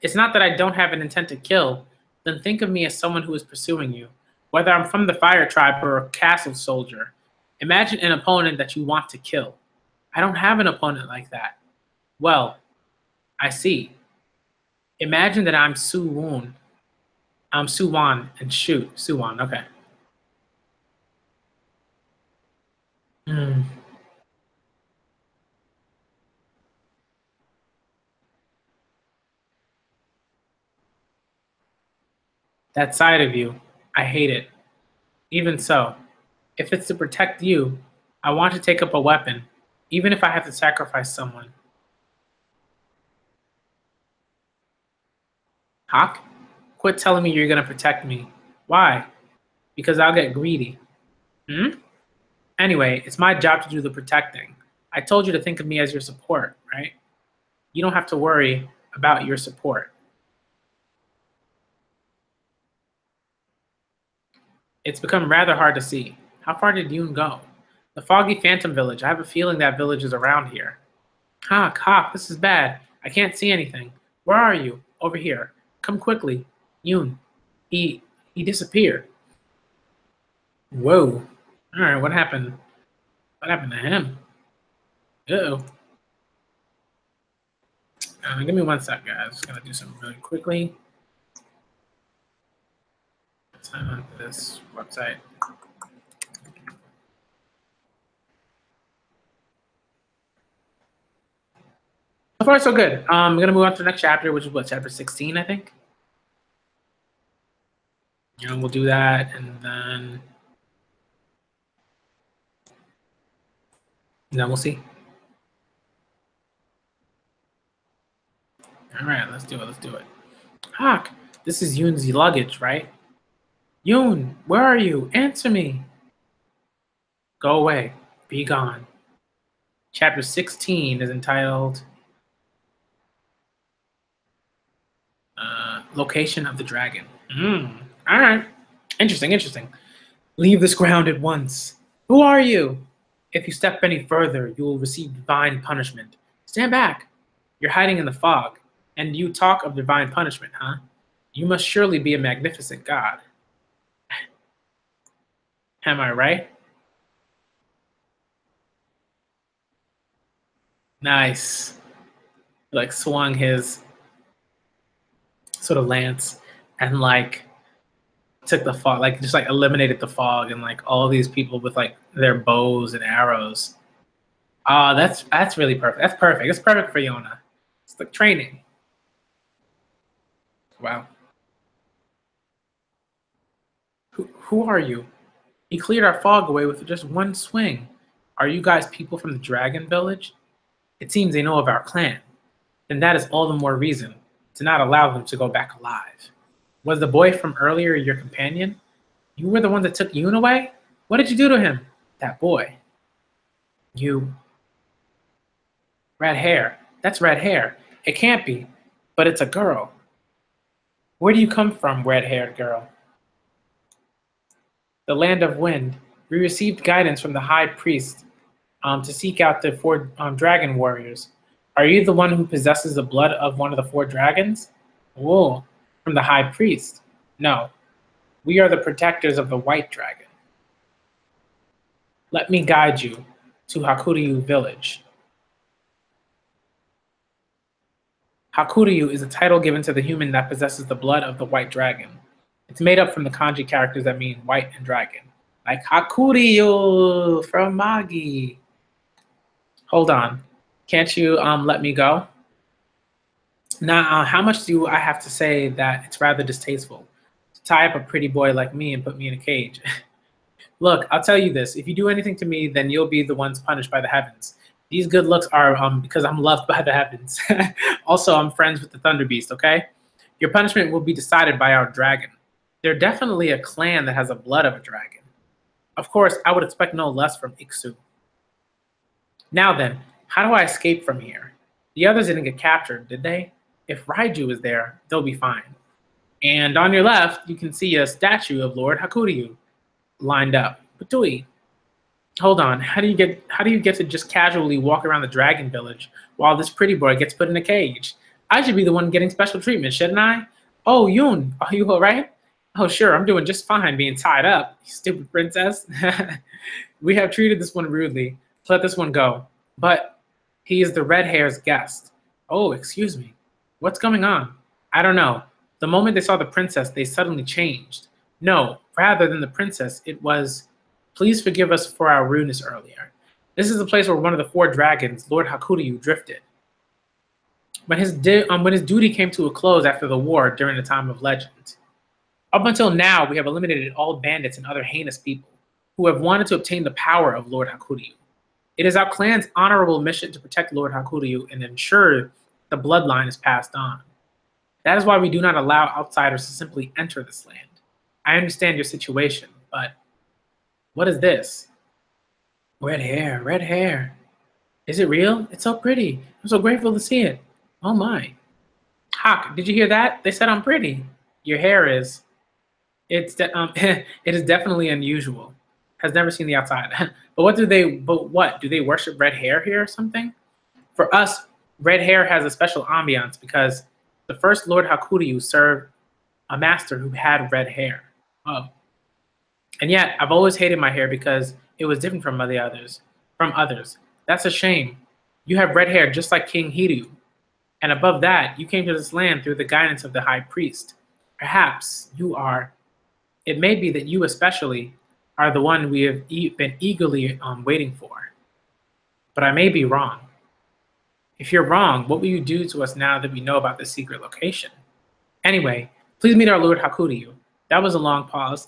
It's not that I don't have an intent to kill. Then think of me as someone who is pursuing you, whether I'm from the fire tribe or a castle soldier. Imagine an opponent that you want to kill. I don't have an opponent like that. Well, I see. Imagine that I'm Su Woon. I'm Su Wan and shoot. Su Wan, okay. That side of you, I hate it. Even so, if it's to protect you, I want to take up a weapon, even if I have to sacrifice someone. Hawk, quit telling me you're going to protect me. Why? Because I'll get greedy. Anyway, it's my job to do the protecting. I told you to think of me as your support, right? You don't have to worry about your support. It's become rather hard to see. How far did Yoon go? The Foggy Phantom Village. I have a feeling that village is around here. Hawk, this is bad. I can't see anything. Where are you? Over here. Come quickly. Yoon. He disappeared. Whoa. Alright, what happened? What happened to him? Uh-oh. Give me one sec, guys. Just gonna do something really quickly. Sign on to this website. So far, so good. I'm gonna move on to the next chapter, which is what, chapter 16, I think. And we'll do that, and then we'll see. All right, let's do it. Hawk, This is Yoon's luggage, right? Yoon, where are you? Answer me. Go away. Be gone. Chapter 16 is entitled Location of the Dragon. All right. Interesting. Leave this ground at once. Who are you? If you step any further, you will receive divine punishment. Stand back. You're hiding in the fog, and you talk of divine punishment, huh? You must surely be a magnificent god. Am I right? Nice. Like swung his sort of lance and like took the fog, like just like eliminated the fog and like all these people with like their bows and arrows. That's really perfect. That's perfect. It's perfect for Yona. It's like training. Wow. Who are you? He cleared our fog away with just one swing. Are you guys people from the Dragon Village? It seems they know of our clan. Then that is all the more reason to not allow them to go back alive. Was the boy from earlier your companion? You were the one that took Yoon away? What did you do to him? That boy. You. Red hair. That's red hair. It can't be, but it's a girl. Where do you come from, red-haired girl? The land of wind. We received guidance from the high priest to seek out the four dragon warriors. Are you the one who possesses the blood of one of the four dragons? Whoa, from the high priest. No, we are the protectors of the white dragon. Let me guide you to Hakuryu village. Hakuryu is a title given to the human that possesses the blood of the white dragon. It's made up from the kanji characters that mean white and dragon. Like Hakuryu from Magi. Hold on. Can't you let me go? Now, how much do I have to say that it's rather distasteful to tie up a pretty boy like me and put me in a cage? Look, I'll tell you this. If you do anything to me, then you'll be the ones punished by the heavens. These good looks are because I'm loved by the heavens. Also, I'm friends with the Thunder Beast, okay? Your punishment will be decided by our dragon. They're definitely a clan that has the blood of a dragon. Of course, I would expect no less from Iksu. Now then, how do I escape from here? The others didn't get captured, did they? If Raiju is there, they'll be fine. And on your left, you can see a statue of Lord Hakuryu lined up. Batui. Hold on, how do you get to just casually walk around the dragon village while this pretty boy gets put in a cage? I should be the one getting special treatment, shouldn't I? Oh, Yoon, are you all right? Oh, sure, I'm doing just fine being tied up, you stupid princess. We have treated this one rudely. Let this one go. But he is the red hair's guest. Oh, excuse me. What's going on? I don't know. The moment they saw the princess, they suddenly changed. No, rather than the princess, it was, please forgive us for our rudeness earlier. This is the place where one of the four dragons, Lord Hakuryu, drifted. When his duty came to a close after the war during the time of legend. Up until now, we have eliminated all bandits and other heinous people who have wanted to obtain the power of Lord Hakuryu. It is our clan's honorable mission to protect Lord Hakuryu and ensure the bloodline is passed on. That is why we do not allow outsiders to simply enter this land. I understand your situation, but what is this? Red hair, red hair. Is it real? It's so pretty. I'm so grateful to see it. Oh my. Hawk, did you hear that? They said I'm pretty. Your hair is. It is definitely unusual. Has never seen the outside. But what? Do they worship red hair here or something? For us, red hair has a special ambiance because the first Lord Hakuryu served a master who had red hair. Oh. And yet, I've always hated my hair because it was different from others. That's a shame. You have red hair just like King Hiryu. And above that, you came to this land through the guidance of the high priest. Perhaps you are. It may be that you especially are the one we have been eagerly waiting for. But I may be wrong. If you're wrong, what will you do to us now that we know about the secret location? Anyway, please meet our Lord Hakuryu. That was a long pause.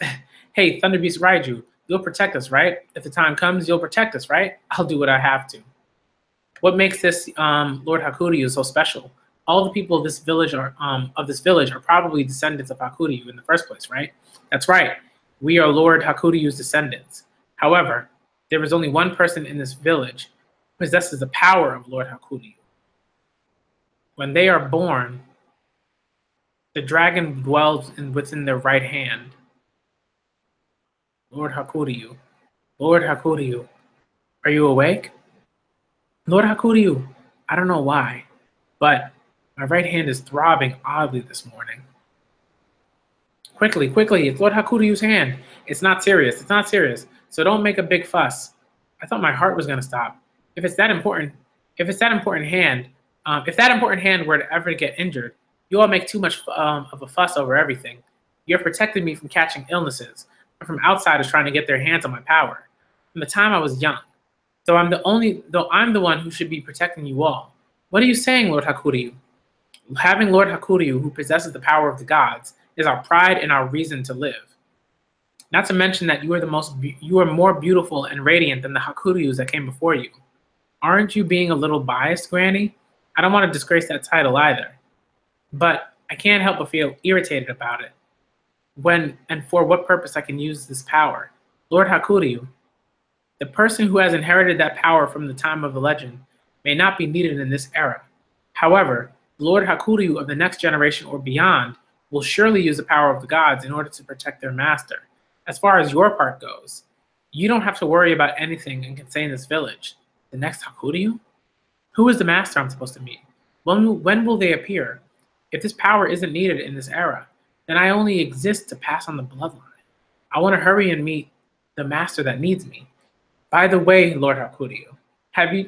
Hey, Thunder Beast Raiju, you'll protect us, right? If the time comes, you'll protect us, right? I'll do what I have to. What makes this Lord Hakuryu so special? all the people of this village are probably descendants of Hakuryu in the first place, right? That's right. We are Lord Hakuryu's descendants. However, there is only one person in this village who possesses the power of Lord Hakuryu. When they are born, the dragon dwells within their right hand. Lord Hakuryu. Lord Hakuryu. Are you awake? Lord Hakuryu. I don't know why, but my right hand is throbbing oddly this morning. Quickly, quickly, it's Lord Hakuryu's hand. It's not serious. It's not serious. So don't make a big fuss. I thought my heart was gonna stop. If it's that important, if that important hand were to ever get injured, you all make too much of a fuss over everything. You have protected me from catching illnesses, or from outsiders trying to get their hands on my power. From the time I was young, though I'm the one who should be protecting you all. What are you saying, Lord Hakuryu? Having Lord Hakuryu, who possesses the power of the gods, is our pride and our reason to live. Not to mention that you are more beautiful and radiant than the Hakuryus that came before you. Aren't you being a little biased, Granny? I don't want to disgrace that title either. But I can't help but feel irritated about it. When and for what purpose I can use this power. Lord Hakuryu, the person who has inherited that power from the time of the legend, may not be needed in this era. However, Lord Hakuryu of the next generation or beyond will surely use the power of the gods in order to protect their master. As far as your part goes, you don't have to worry about anything and can stay in this village. The next Hakuryu? Who is the master I'm supposed to meet? When will they appear? If this power isn't needed in this era, then I only exist to pass on the bloodline. I want to hurry and meet the master that needs me. By the way, Lord Hakuryu,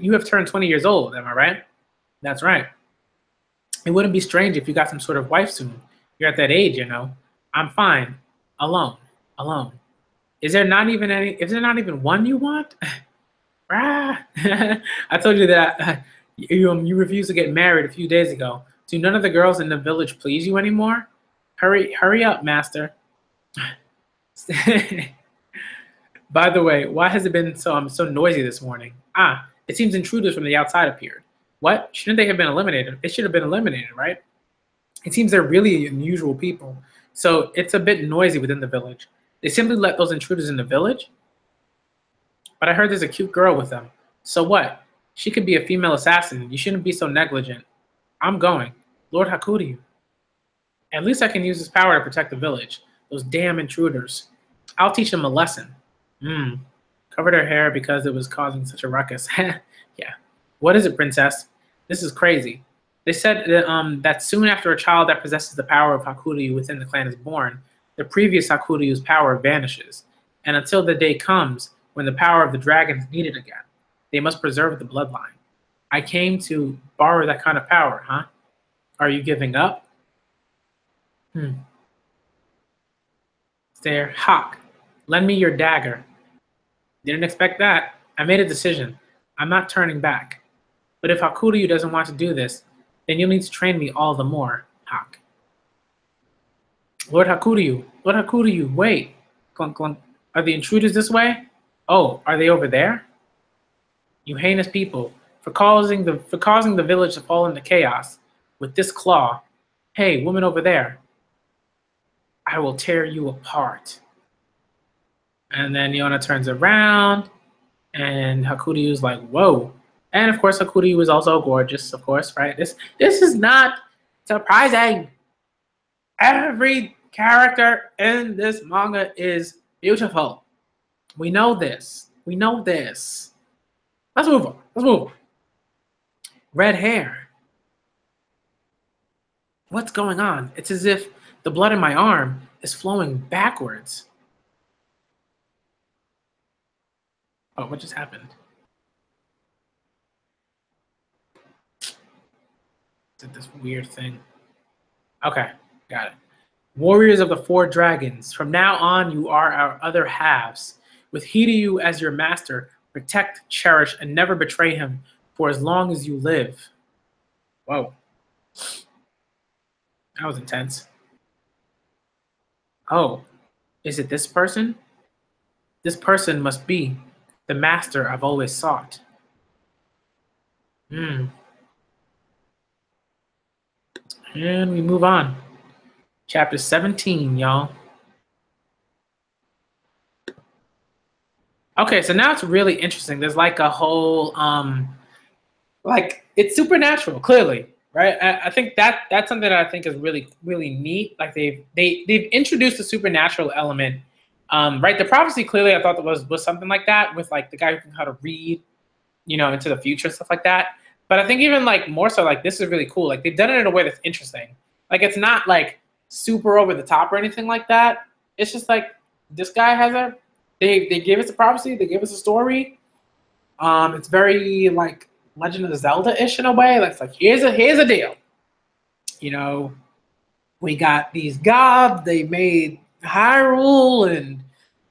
you have turned 20 years old, am I right? That's right. It wouldn't be strange if you got some sort of wife soon. You're at that age, you know. I'm fine. Alone. Is there not even one you want? I told you that you refused to get married a few days ago. Do none of the girls in the village please you anymore? Hurry up, master. By the way, why has it been so noisy this morning? It seems intruders from the outside appeared. What? Shouldn't they have been eliminated? It should have been eliminated, right? It seems they're really unusual people, so it's a bit noisy within the village. They simply let those intruders in the village? But I heard there's a cute girl with them. So what? She could be a female assassin. You shouldn't be so negligent. I'm going. Lord Hakuryu. At least I can use this power to protect the village. Those damn intruders. I'll teach them a lesson. Covered her hair because it was causing such a ruckus. Yeah. What is it, princess? This is crazy. They said that soon after a child that possesses the power of Hakuryu within the clan is born, the previous Hakuryu's power vanishes. And until the day comes when the power of the dragon is needed again, they must preserve the bloodline. I came to borrow that kind of power, huh? Are you giving up? There, Hawk, lend me your dagger. Didn't expect that. I made a decision. I'm not turning back. But if Hakuryu doesn't want to do this, then you'll need to train me all the more, Hawk. Lord Hakuryu, wait. Clunk, clunk. Are the intruders this way? Oh, are they over there? You heinous people, for causing the village to fall into chaos with this claw. Hey, woman over there. I will tear you apart. And then Yona turns around, and Hakuryu's like, whoa. And of course, Hakuryu is also gorgeous, of course, right? This is not surprising. Every character in this manga is beautiful. We know this. Let's move on. Red hair. What's going on? It's as if the blood in my arm is flowing backwards. Oh, what just happened? Did this weird thing. Okay, got it. Warriors of the Four Dragons. From now on, you are our other halves. With Hiryu as your master, protect, cherish, and never betray him for as long as you live. Whoa. That was intense. Oh, is it this person? This person must be the master I've always sought. And we move on. Chapter 17, y'all. Okay, so now it's really interesting. There's like a whole like it's supernatural, clearly, right? I think that's something that I think is really neat. Like they've introduced a supernatural element. Right, the prophecy clearly I thought that was something like that with like the guy who can how to read, into the future and stuff like that. But I think even like more so, like this is really cool. Like they've done it in a way that's interesting. Like it's not like super over the top or anything like that. It's just like this guy has a they gave us a prophecy, they gave us a story. It's very like Legend of Zelda-ish in a way. Like it's like here's a deal. You know, we got these gods, they made Hyrule and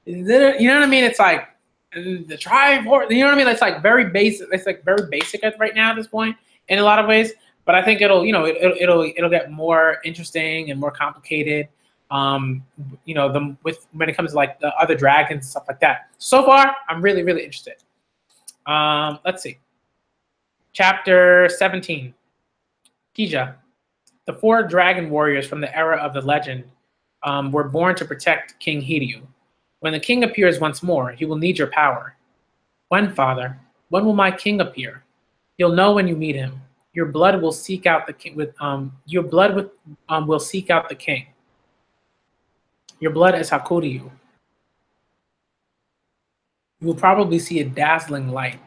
you know what I mean? It's like the tribe, you know what I mean? It's like very basic. It's like very basic right now at this point in a lot of ways. But I think it'll get more interesting and more complicated. When it comes to like the other dragons and stuff like that. So far, I'm really interested. Let's see. Chapter 17. Kija. The 4 dragon warriors from the era of the legend were born to protect King Hiryu. When the king appears once more, he will need your power. When, father? When will my king appear? You'll know when you meet him. Your blood will seek out the king will seek out the king. Your blood is Hakuryu. You will probably see a dazzling light.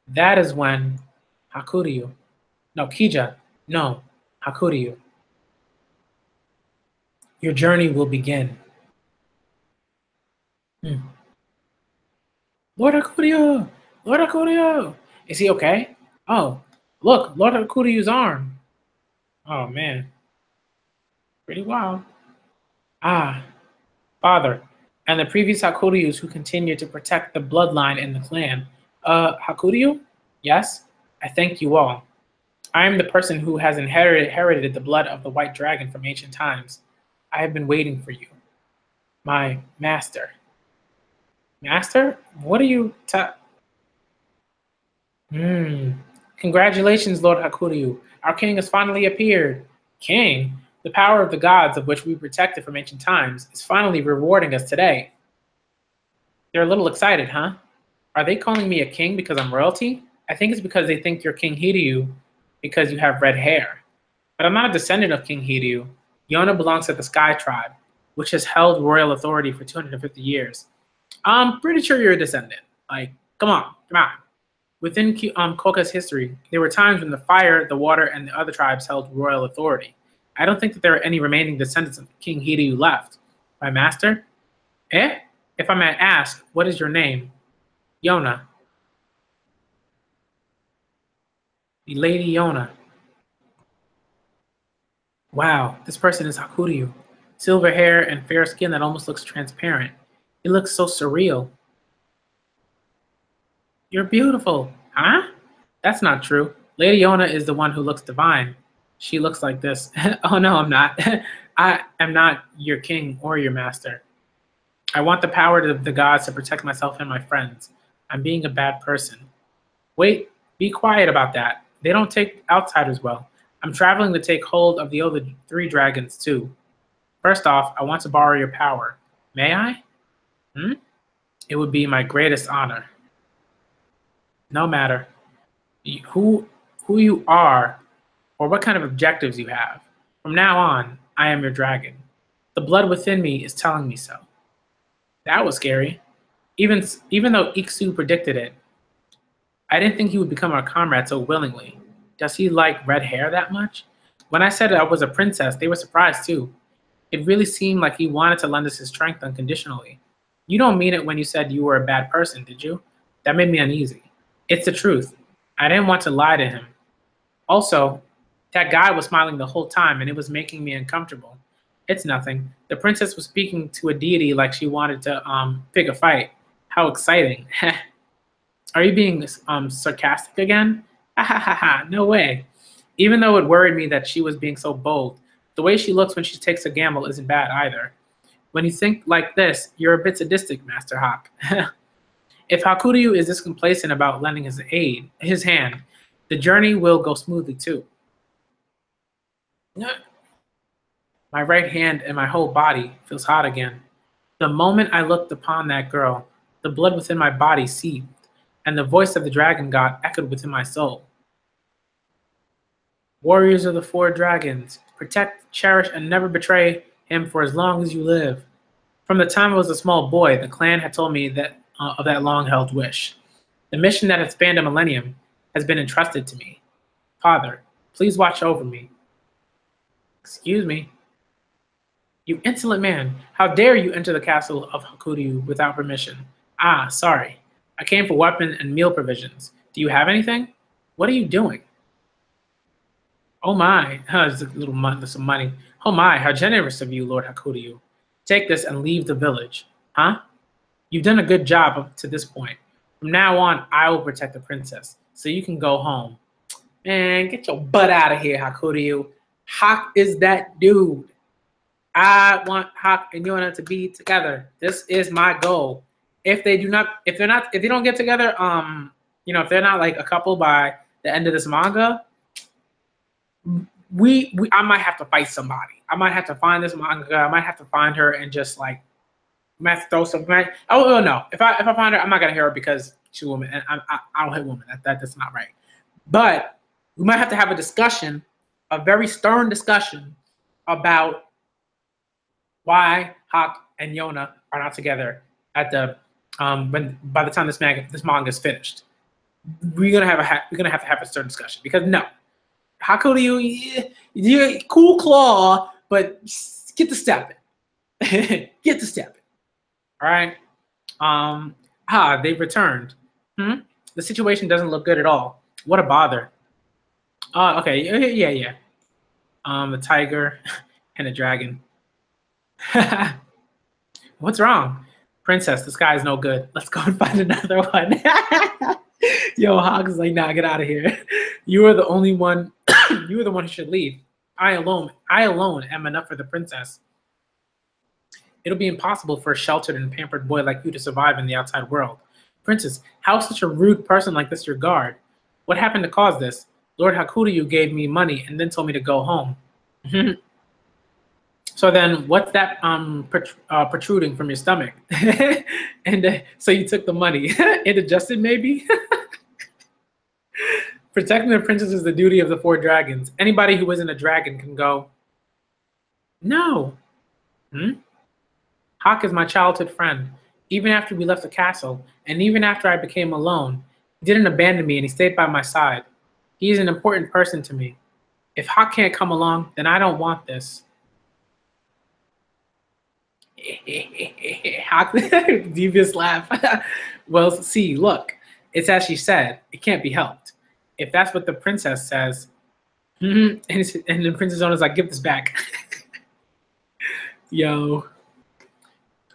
That is when Hakuryu. No, Kija. No, Hakuryu. Your journey will begin. Lord Hakuryu! Lord Hakuryu! Is he okay? Oh, look, Lord Hakuryu's arm. Oh, man. Pretty wild. Ah, father, and the previous Hakuryus who continued to protect the bloodline in the clan. Hakuryu? Yes? I thank you all. I am the person who has inherited the blood of the white dragon from ancient times. I have been waiting for you. My master. Master? What are you Congratulations, Lord Hakuryu. Our king has finally appeared. King? The power of the gods of which we protected from ancient times is finally rewarding us today. They're a little excited, huh? Are they calling me a king because I'm royalty? I think it's because they think you're King Hiryu because you have red hair. But I'm not a descendant of King Hiryu. Yona belongs to the Sky Tribe, which has held royal authority for 250 years. I'm pretty sure you're a descendant. Like, come on. Within Koka's history, there were times when the fire, the water, and the other tribes held royal authority. I don't think that there are any remaining descendants of King Hiryu left. My master? Eh? If I may ask, what is your name? Yona. The Lady Yona. Wow, this person is Hakuryu. Silver hair and fair skin that almost looks transparent. It looks so surreal. You're beautiful. Huh? That's not true. Lady Yona is the one who looks divine. She looks like this. Oh no, I'm not. I am not your king or your master. I want the power of the gods to protect myself and my friends. I'm being a bad person. Wait, be quiet about that. They don't take outsiders well. I'm traveling to take hold of the other 3 dragons too. First off, I want to borrow your power. May I? It would be my greatest honor. No matter who you are or what kind of objectives you have. From now on, I am your dragon. The blood within me is telling me so. That was scary. Even though Iksu predicted it, I didn't think he would become our comrade so willingly. Does he like red hair that much? When I said I was a princess, they were surprised too. It really seemed like he wanted to lend us his strength unconditionally. You don't mean it when you said you were a bad person, did you? That made me uneasy. It's the truth. I didn't want to lie to him. Also, that guy was smiling the whole time and it was making me uncomfortable. It's nothing. The princess was speaking to a deity like she wanted to pick a fight. How exciting. Are you being sarcastic again? Ha ha ha ha, no way. Even though it worried me that she was being so bold, the way she looks when she takes a gamble isn't bad either. When you think like this, you're a bit sadistic, Master Hawk. If Hakuryu is this complacent about lending his hand, the journey will go smoothly too. My right hand and my whole body feels hot again. The moment I looked upon that girl, the blood within my body seethed, and the voice of the dragon god echoed within my soul. Warriors of the four dragons, protect, cherish, and never betray him for as long as you live. From the time I was a small boy, the clan had told me that of that long-held wish. The mission that had spanned a millennium has been entrusted to me. Father, please watch over me. Excuse me. You insolent man, how dare you enter the castle of Hakuryu without permission? Ah, sorry. I came for weapon and meal provisions. Do you have anything? What are you doing? Oh my, there's a little there's some money. Oh my, how generous of you, Lord Hakuryu. Take this and leave the village. Huh? You've done a good job up to this point. From now on, I will protect the princess, so you can go home. Man, get your butt out of here, Hakuryu. Hak is that dude. I want Hak and Yona to be together. This is my goal. If they don't get together, if they're not like a couple by the end of this manga, I might have to fight somebody. I might have to find this manga. I might have to find her and just like, I might have to throw something. Oh no! If I find her, I'm not gonna hit her because she's a woman, and I don't hit women. That's not right. But we might have to have a discussion, a very stern discussion about why Hak and Yona are not together at the by the time this manga is finished. We're gonna have to have a stern discussion because no, Hakuryu, you cool claw, but get to stepping. Get to stepping. All right. They've returned. The situation doesn't look good at all. What a bother. Okay. Yeah. The tiger and a dragon. What's wrong? Princess, this guy is no good. Let's go and find another one. Yo, Hawk is like, nah, get out of here. You are the only one. You are the one who should leave. I alone am enough for the princess. It'll be impossible for a sheltered and pampered boy like you to survive in the outside world. Princess, how is such a rude person like this your guard? What happened to cause this? Lord Hakuryu gave me money and then told me to go home. So then what's that protruding from your stomach? And so you took the money. It adjusted maybe? Protecting the princess is the duty of the four dragons. Anybody who isn't a dragon can go. No. Hak is my childhood friend. Even after we left the castle, and even after I became alone, he didn't abandon me and he stayed by my side. He is an important person to me. If Hak can't come along, then I don't want this. Hak, devious laugh. Well, see, look, it's as she said, it can't be helped. If that's what the princess says, and the princess owner's like, give this back. Yo.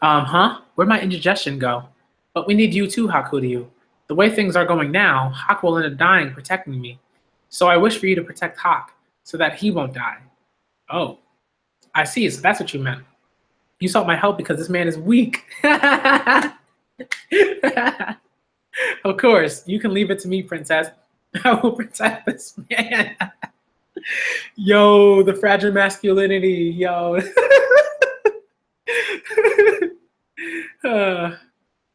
Where'd my indigestion go? But we need you too, Hakuryu. The way things are going now, Hak will end up dying protecting me. So I wish for you to protect Hak, so that he won't die. Oh, I see, so that's what you meant. You sought my help because this man is weak. Of course, you can leave it to me, princess. I will protect this man. Yo, the fragile masculinity, yo.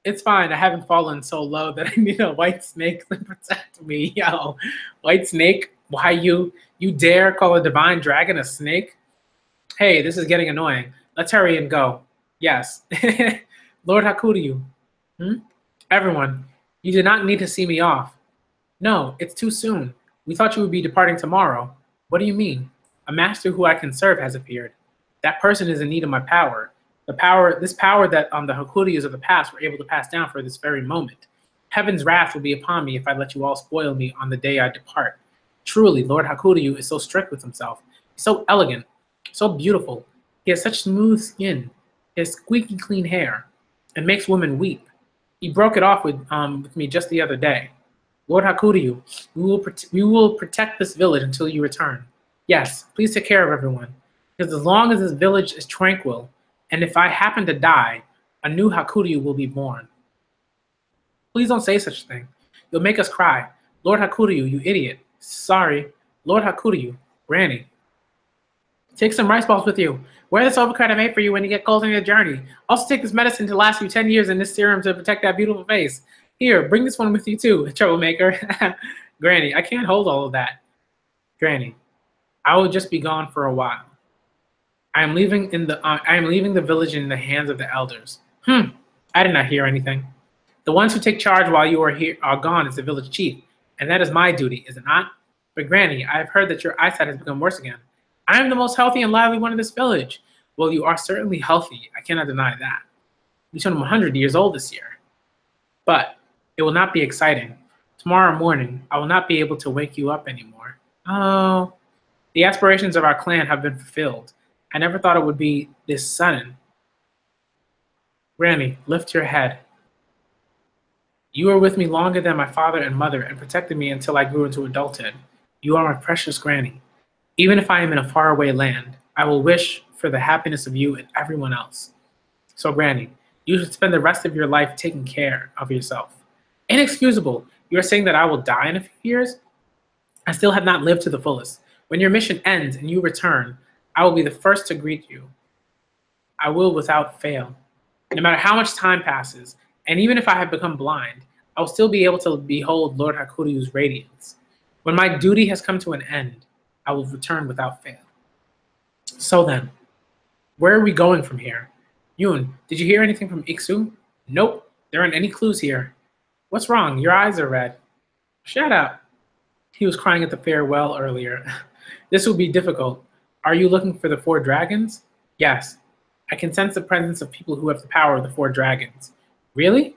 It's fine. I haven't fallen so low that I need a white snake to protect me. Yo, white snake? Why you dare call a divine dragon a snake? Hey, this is getting annoying. Let's hurry and go. Yes. Lord Hakuryu. Everyone, you did not need to see me off. No, it's too soon. We thought you would be departing tomorrow. What do you mean? A master who I can serve has appeared. That person is in need of my power. This power that the Hakuryus of the past were able to pass down for this very moment. Heaven's wrath will be upon me if I let you all spoil me on the day I depart. Truly, Lord Hakuryu is so strict with himself. He's so elegant, so beautiful. He has such smooth skin. He has squeaky clean hair. It makes women weep. He broke it off with me just the other day. Lord Hakuryu, we will protect this village until you return. Yes, please take care of everyone. Because as long as this village is tranquil, and if I happen to die, a new Hakuryu will be born. Please don't say such a thing. You'll make us cry. Lord Hakuryu, you idiot. Sorry. Lord Hakuryu, Granny. Take some rice balls with you. Wear this overcoat I made for you when you get cold on your journey. Also take this medicine to last you 10 years and this serum to protect that beautiful face. Here, bring this one with you too, troublemaker. Granny, I can't hold all of that. Granny, I will just be gone for a while. I am leaving the village in the hands of the elders. I did not hear anything. The ones who take charge while you are here are gone is the village chief, and that is my duty, is it not? But Granny, I have heard that your eyesight has become worse again. I am the most healthy and lively one in this village. Well, you are certainly healthy. I cannot deny that. You turn 100 years old this year. But it will not be exciting. Tomorrow morning, I will not be able to wake you up anymore. Oh, the aspirations of our clan have been fulfilled. I never thought it would be this sudden. Granny, lift your head. You were with me longer than my father and mother and protected me until I grew into adulthood. You are my precious Granny. Even if I am in a faraway land, I will wish for the happiness of you and everyone else. So, Granny, you should spend the rest of your life taking care of yourself. Inexcusable. You are saying that I will die in a few years? I still have not lived to the fullest. When your mission ends and you return, I will be the first to greet you. I will without fail. No matter how much time passes, and even if I have become blind, I will still be able to behold Lord Hakuryu's radiance. When my duty has come to an end, I will return without fail. So then, where are we going from here? Yoon, did you hear anything from Iksu? Nope, there aren't any clues here. What's wrong? Your eyes are red. Shut up. He was crying at the farewell earlier. This will be difficult. Are you looking for the 4 dragons? Yes. I can sense the presence of people who have the power of the 4 dragons. Really?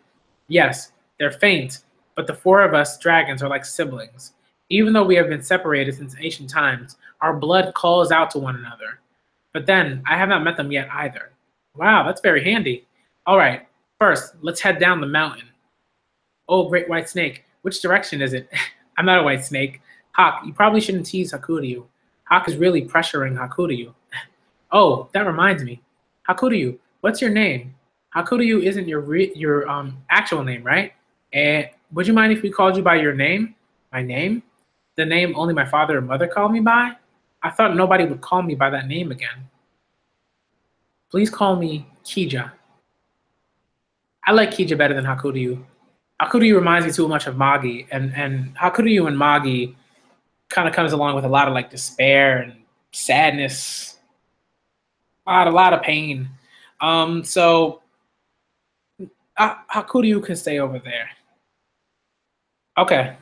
Yes. They're faint, but the 4 of us dragons are like siblings. Even though we have been separated since ancient times, our blood calls out to one another. But then, I have not met them yet either. Wow, that's very handy. All right, first, let's head down the mountain. Oh, great white snake, which direction is it? I'm not a white snake. Hawk, you probably shouldn't tease Hakuryu. Hawk is really pressuring Hakuryu. Oh, that reminds me. Hakuryu, what's your name? Hakuryu isn't your actual name, right? And would you mind if we called you by your name? My name? The name only my father and mother called me by? I thought nobody would call me by that name again. Please call me Kija. I like Kija better than Hakuryu. Hakuryu reminds me too much of Magi, and Hakuryu and Magi kind of comes along with a lot of like despair and sadness, a lot of pain. So Hakuryu can stay over there. Okay.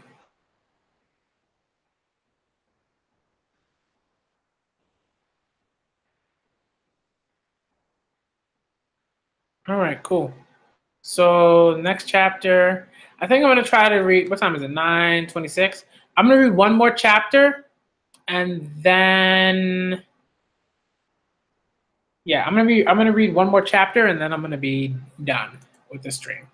All right, cool. So next chapter, I think I'm gonna try to read. What time is it? 9:26. I'm gonna read one more chapter, and then yeah, I'm gonna read one more chapter, and then I'm gonna be done with this stream.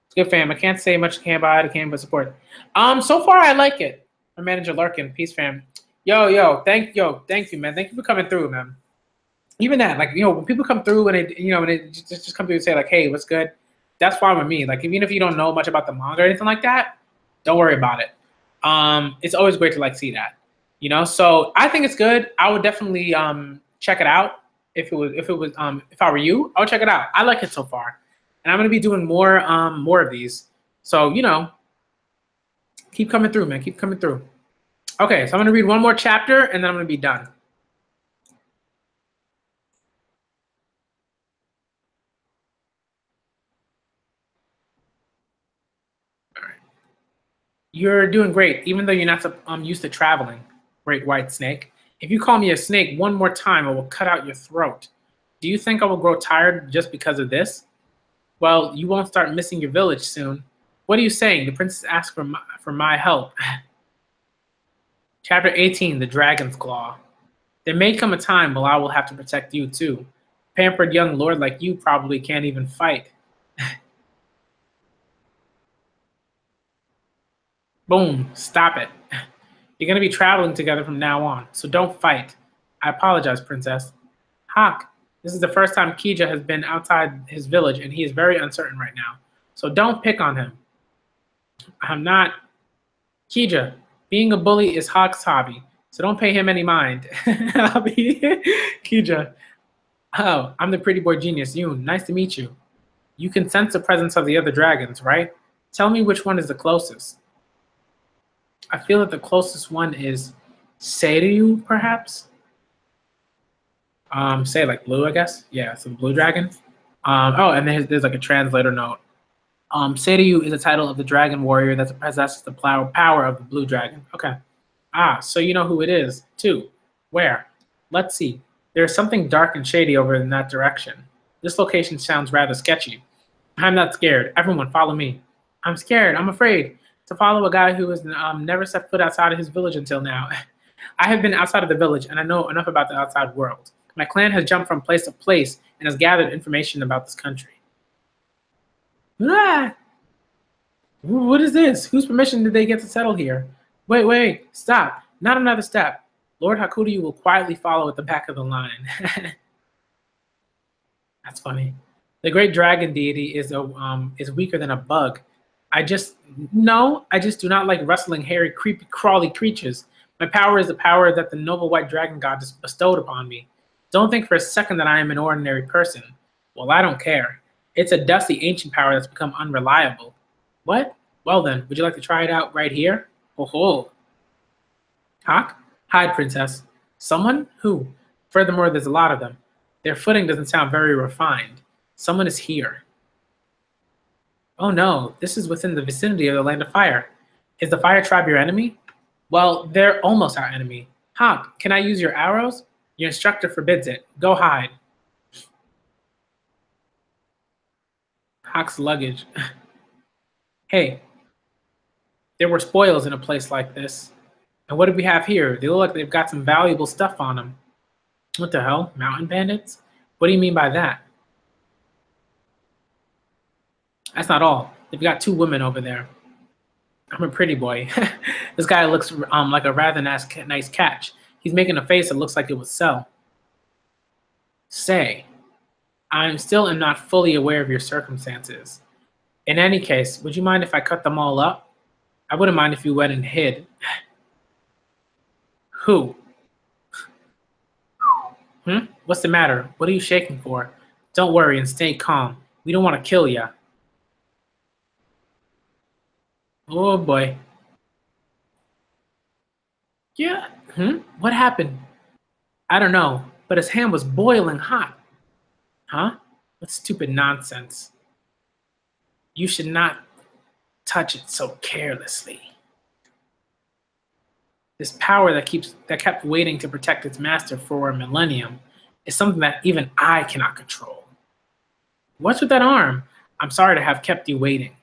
It's good, fam. I can't say much. Can't buy it. I can't but support. So far I like it. Our manager Larkin, peace, fam. Thank you, man. Thank you for coming through, man. Even that, like, when people come through and they just come through and say like, hey, what's good? That's fine with me. Like, even if you don't know much about the manga or anything like that, don't worry about it. It's always great to like see that, So I think it's good. I would definitely check it out if I were you. I would check it out. I like it so far, and I'm gonna be doing more of these. So keep coming through, man. Keep coming through. Okay, so I'm gonna read one more chapter and then I'm gonna be done. You're doing great, even though you're not used to traveling, great white snake. If you call me a snake one more time, I will cut out your throat. Do you think I will grow tired just because of this? Well, you won't start missing your village soon. What are you saying? The princess asked for my help. Chapter 18, The Dragon's Claw. There may come a time when I will have to protect you too. Pampered young lord like you probably can't even fight. Boom, stop it. You're going to be traveling together from now on, so don't fight. I apologize, princess. Hawk, this is the first time Kija has been outside his village, and he is very uncertain right now. So don't pick on him. I'm not. Kija, being a bully is Hawk's hobby, so don't pay him any mind. I'll be Kija. Oh, I'm the pretty boy genius, Yoon. Nice to meet you. You can sense the presence of the other dragons, right? Tell me which one is the closest. I feel that the closest one is Seiryu, perhaps? Say like blue, I guess. Yeah, so the blue dragon. Oh, and there's like a translator note. Seiryu is a title of the dragon warrior that possesses the power of the blue dragon. Okay. Ah, so you know who it is, too. Where? Let's see. There's something dark and shady over in that direction. This location sounds rather sketchy. I'm not scared. Everyone, follow me. I'm scared. I'm afraid to follow a guy who has never set foot outside of his village until now. I have been outside of the village, and I know enough about the outside world. My clan has jumped from place to place and has gathered information about this country. Ah! What is this? Whose permission did they get to settle here? Wait, stop. Not another step. Lord Hakuryu will quietly follow at the back of the line. That's funny. The great dragon deity is weaker than a bug. I just do not like rustling, hairy, creepy, crawly creatures. My power is the power that the noble white dragon god bestowed upon me. Don't think for a second that I am an ordinary person. Well, I don't care. It's a dusty ancient power that's become unreliable. What? Well then, would you like to try it out right here? Oh. Hawk? Hide, princess. Someone? Who? Furthermore, there's a lot of them. Their footing doesn't sound very refined. Someone is here. Oh no, this is within the vicinity of the Land of Fire. Is the Fire Tribe your enemy? Well, they're almost our enemy. Hawk, can I use your arrows? Your instructor forbids it. Go hide. Hawk's luggage. Hey, there were spoils in a place like this. And what do we have here? They look like they've got some valuable stuff on them. What the hell? Mountain bandits? What do you mean by that? That's not all. They've got 2 women over there. I'm a pretty boy. This guy looks like a rather nice catch. He's making a face that looks like it would sell. Say, I still am not fully aware of your circumstances. In any case, would you mind if I cut them all up? I wouldn't mind if you went and hid. Who? What's the matter? What are you shaking for? Don't worry and stay calm. We don't want to kill ya. Oh boy. Yeah. What happened? I don't know, but his hand was boiling hot. Huh? What stupid nonsense. You should not touch it so carelessly. This power that kept waiting to protect its master for a millennium is something that even I cannot control. What's with that arm? I'm sorry to have kept you waiting.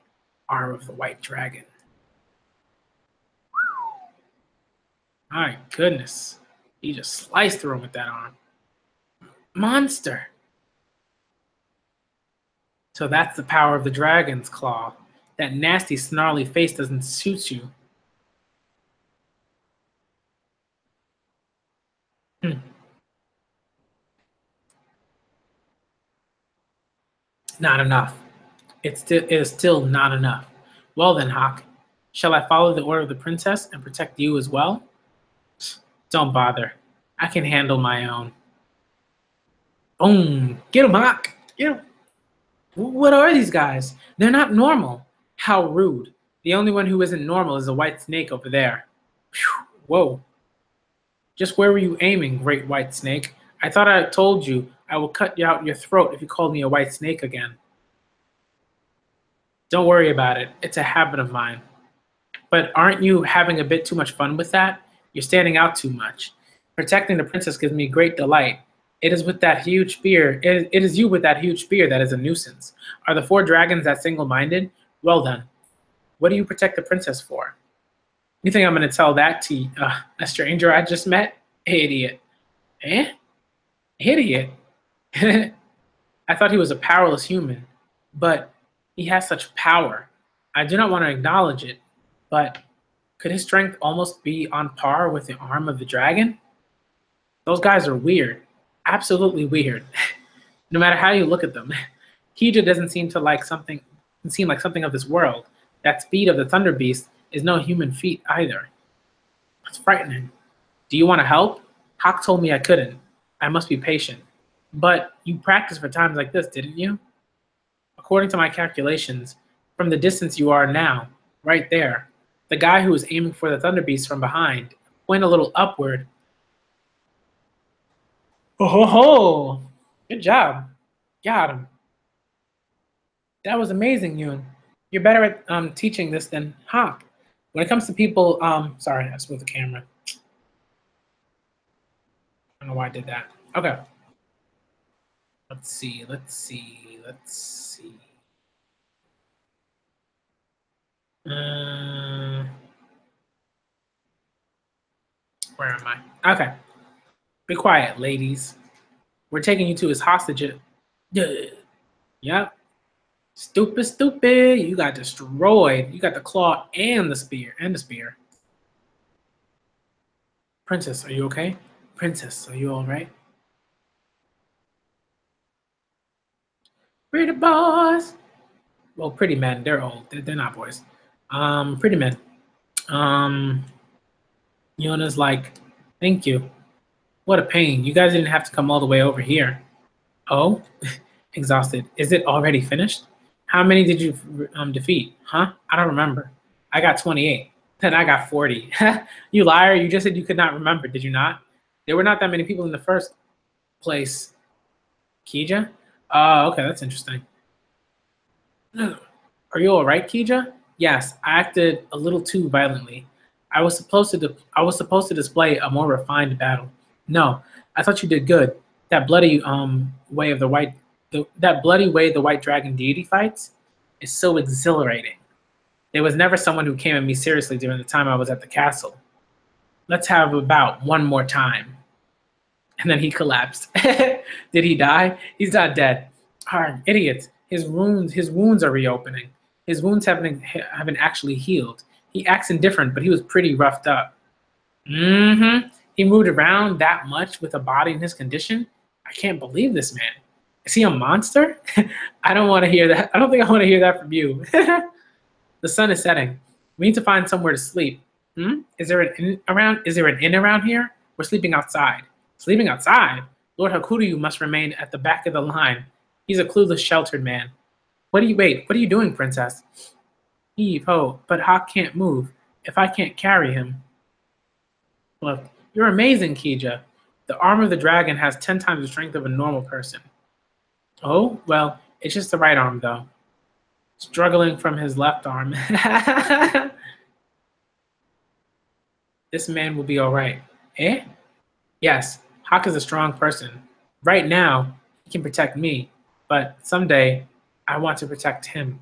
Arm of the White Dragon. My goodness. He just sliced through him with that arm. Monster. So that's the power of the dragon's claw. That nasty, snarly face doesn't suit you. Not enough. It is still not enough. Well then, Hawk, shall I follow the order of the princess and protect you as well? Don't bother. I can handle my own. Boom! Get him, Hawk! Get him! What are these guys? They're not normal. How rude. The only one who isn't normal is a white snake over there. Whew. Whoa. Just where were you aiming, great white snake? I thought I told you I will cut out your throat if you called me a white snake again. Don't worry about it. It's a habit of mine. But aren't you having a bit too much fun with that? You're standing out too much. Protecting the princess gives me great delight. It is with that huge spear. It is you with that huge spear that is a nuisance. Are the 4 dragons that single-minded? Well done. What do you protect the princess for? You think I'm going to tell that to a stranger I just met? Idiot. Eh? Idiot? I thought he was a powerless human, but he has such power. I do not want to acknowledge it, but could his strength almost be on par with the arm of the dragon? Those guys are weird. Absolutely weird. No matter how you look at them. Kija doesn't seem like something of this world. That speed of the Thunder Beast is no human feat either. It's frightening. Do you want to help? Hawk told me I couldn't. I must be patient. But you practiced for times like this, didn't you? According to my calculations, from the distance you are now, right there, the guy who was aiming for the Thunder Beast from behind, point a little upward. Oh ho ho! Good job. Got him. That was amazing, Yoon. You're better at teaching this than Hawk. When it comes to people, sorry, I just moved the camera. I don't know why I did that. Okay. Let's see. Where am I? Okay. Be quiet, ladies. We're taking you to his hostage. Yep. Stupid. You got destroyed. You got the claw and the spear. Princess, are you okay? Princess, are you all right? Pretty boys. Well, pretty men. They're old. They're not boys. Pretty men. Yona's like, thank you. What a pain. You guys didn't have to come all the way over here. Oh, exhausted. Is it already finished? How many did you defeat? Huh? I don't remember. I got 28. Then I got 40. You liar. You just said you could not remember, did you not? There were not that many people in the first place. Kija? Oh, okay, that's interesting. Are you all right, Kija? Yes, I acted a little too violently. I was supposed to display a more refined battle. No, I thought you did good. That bloody way of the white dragon deity fights is so exhilarating. There was never someone who came at me seriously during the time I was at the castle. Let's have about one more time. And then he collapsed. Did he die? He's not dead. Idiots. His wounds are reopening. His wounds haven't actually healed. He acts indifferent, but he was pretty roughed up. He moved around that much with a body in his condition? I can't believe this man. Is he a monster? I don't want to hear that. I don't think I want to hear that from you. The sun is setting. We need to find somewhere to sleep. Is there an inn around here? We're sleeping outside. Sleeping outside? Lord Hakuryu must remain at the back of the line. He's a clueless, sheltered man. What are you doing, princess? Heave ho, but Hawk can't move. If I can't carry him. Look, you're amazing, Kija. The arm of the dragon has 10 times the strength of a normal person. Oh, well, it's just the right arm, though. Struggling from his left arm. This man will be all right. Eh? Yes, Hawk is a strong person. Right now, he can protect me, but someday, I want to protect him.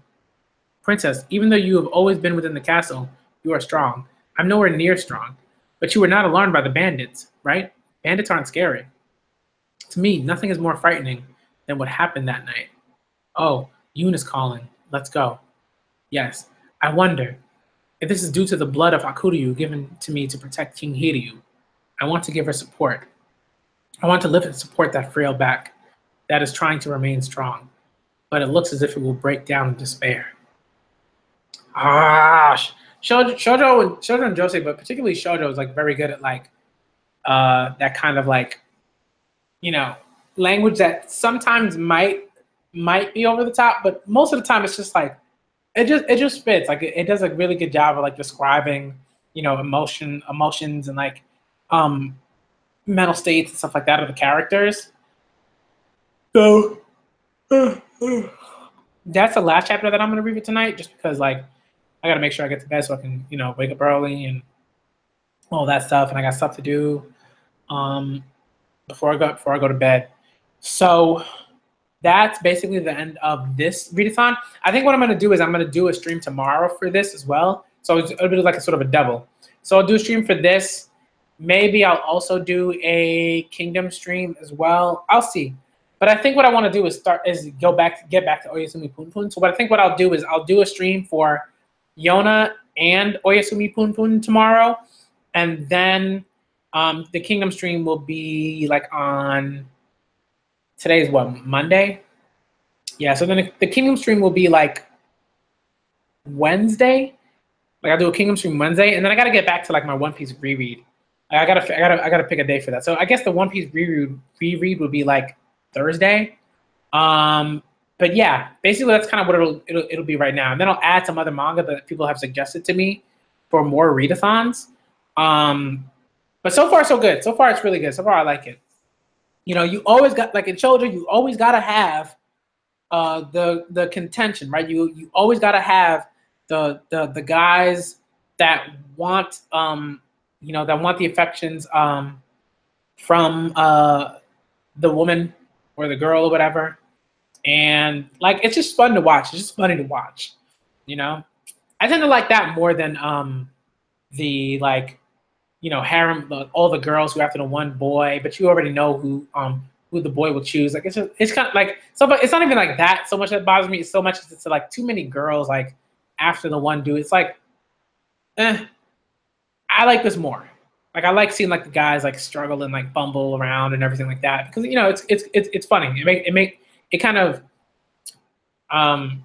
Princess, even though you have always been within the castle, you are strong. I'm nowhere near strong. But you were not alarmed by the bandits, right? Bandits aren't scary. To me, nothing is more frightening than what happened that night. Oh, Yoon is calling. Let's go. Yes, I wonder if this is due to the blood of Hakuryu given to me to protect King Hiryu. I want to give her support. I want to live and support that frail back that is trying to remain strong. But it looks as if it will break down in despair. Shoujo and Jose, but particularly Shoujo is like very good at like that kind of like, you know, language that sometimes might be over the top, but most of the time it's just like it just fits. Like it does a really good job of like describing, you know, emotions and like mental states and stuff like that of the characters. So that's the last chapter that I'm gonna read tonight, just because like I gotta make sure I get to bed so I can, you know, wake up early and all that stuff, and I got stuff to do before I go to bed. So that's basically the end of this readathon. I think what I'm gonna do is I'm gonna do a stream tomorrow for this as well. So it'll be like a sort of a double. So I'll do a stream for this. Maybe I'll also do a Kingdom stream as well. I'll see. But I think what I want to do is get back to Oyasumi Punpun. So what I think what I'll do is I'll do a stream for Yona and Oyasumi Punpun tomorrow, and then the Kingdom stream will be like on today's what, Monday? Yeah, so then the Kingdom stream will be like Wednesday. Like I'll do a Kingdom stream Wednesday, and then I got to get back to like my One Piece reread I gotta pick a day for that. So I guess the One Piece reread would be like Thursday. But yeah, basically that's kind of what it'll be right now. And then I'll add some other manga that people have suggested to me for more readathons. But so far so good. So far it's really good. So far I like it. You know, you always got, like in shoujo, you always gotta have the contention, right? You always gotta have the guys that want that want the affections from the woman or the girl or whatever. And like it's just fun to watch. It's just funny to watch, you know. I tend to like that more than the like, harem, all the girls who after the one boy, but you already know who the boy will choose. Like it's kind of like, so, but it's not even like that so much that bothers me. It's so much it's like too many girls like after the one dude. It's like, I like this more. Like I like seeing like the guys like struggle and like bumble around and everything like that, because it's funny. It kind of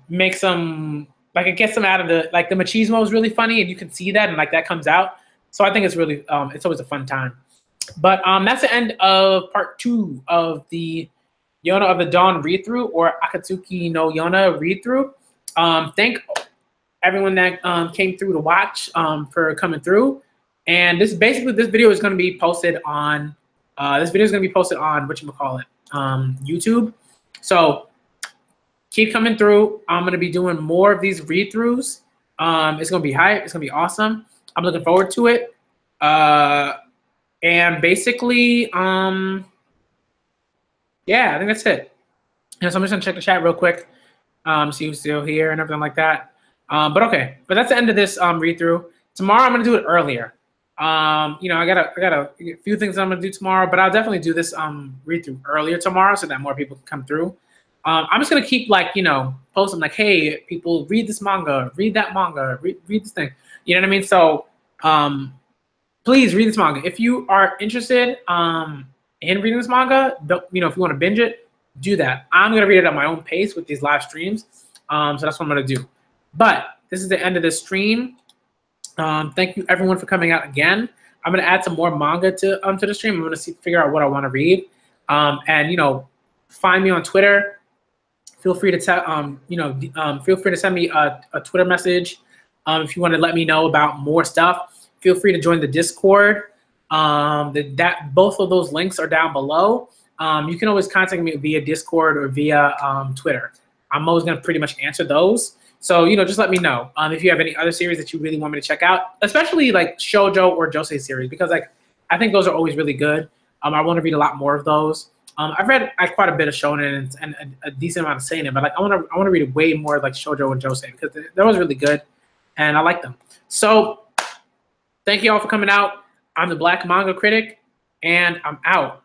makes them, like, it gets them out of the, like, the machismo is really funny and you can see that and like that comes out. So I think it's really it's always a fun time. But that's the end of part 2 of the Yona of the Dawn read through, or Akatsuki no Yona read through. Thank everyone that came through to watch, for coming through. And this video is going to be posted on whatchamacallit, YouTube. So keep coming through. I'm going to be doing more of these read throughs. It's going to be hype. It's going to be awesome. I'm looking forward to it. And basically, yeah, I think that's it. So I'm just gonna check the chat real quick, see who's still here and everything like that. But that's the end of this read through. Tomorrow I'm gonna do it earlier. I got a few things I'm gonna do tomorrow, but I'll definitely do this read through earlier tomorrow so that more people can come through. I'm just gonna keep posting like, hey, people, read this manga, read that manga, read this thing. You know what I mean? So please read this manga. If you are interested in reading this manga, if you want to binge it, do that. I'm going to read it at my own pace with these live streams. So that's what I'm going to do. But this is the end of this stream. Thank you, everyone, for coming out again. I'm going to add some more manga to the stream. I'm going to figure out what I want to read. And, find me on Twitter. Feel free to feel free to send me a Twitter message if you want to let me know about more stuff. Feel free to join the Discord. Both of those links are down below. You can always contact me via Discord or via Twitter. I'm always going to pretty much answer those. So, just let me know if you have any other series that you really want me to check out, especially like shoujo or josei series, because I think those are always really good. I want to read a lot more of those. I've read quite a bit of shonen and a decent amount of seinen, but I want to read way more like shoujo and josei because they're always really good and I like them. So thank you all for coming out. I'm the Black Manga Critic, and I'm out.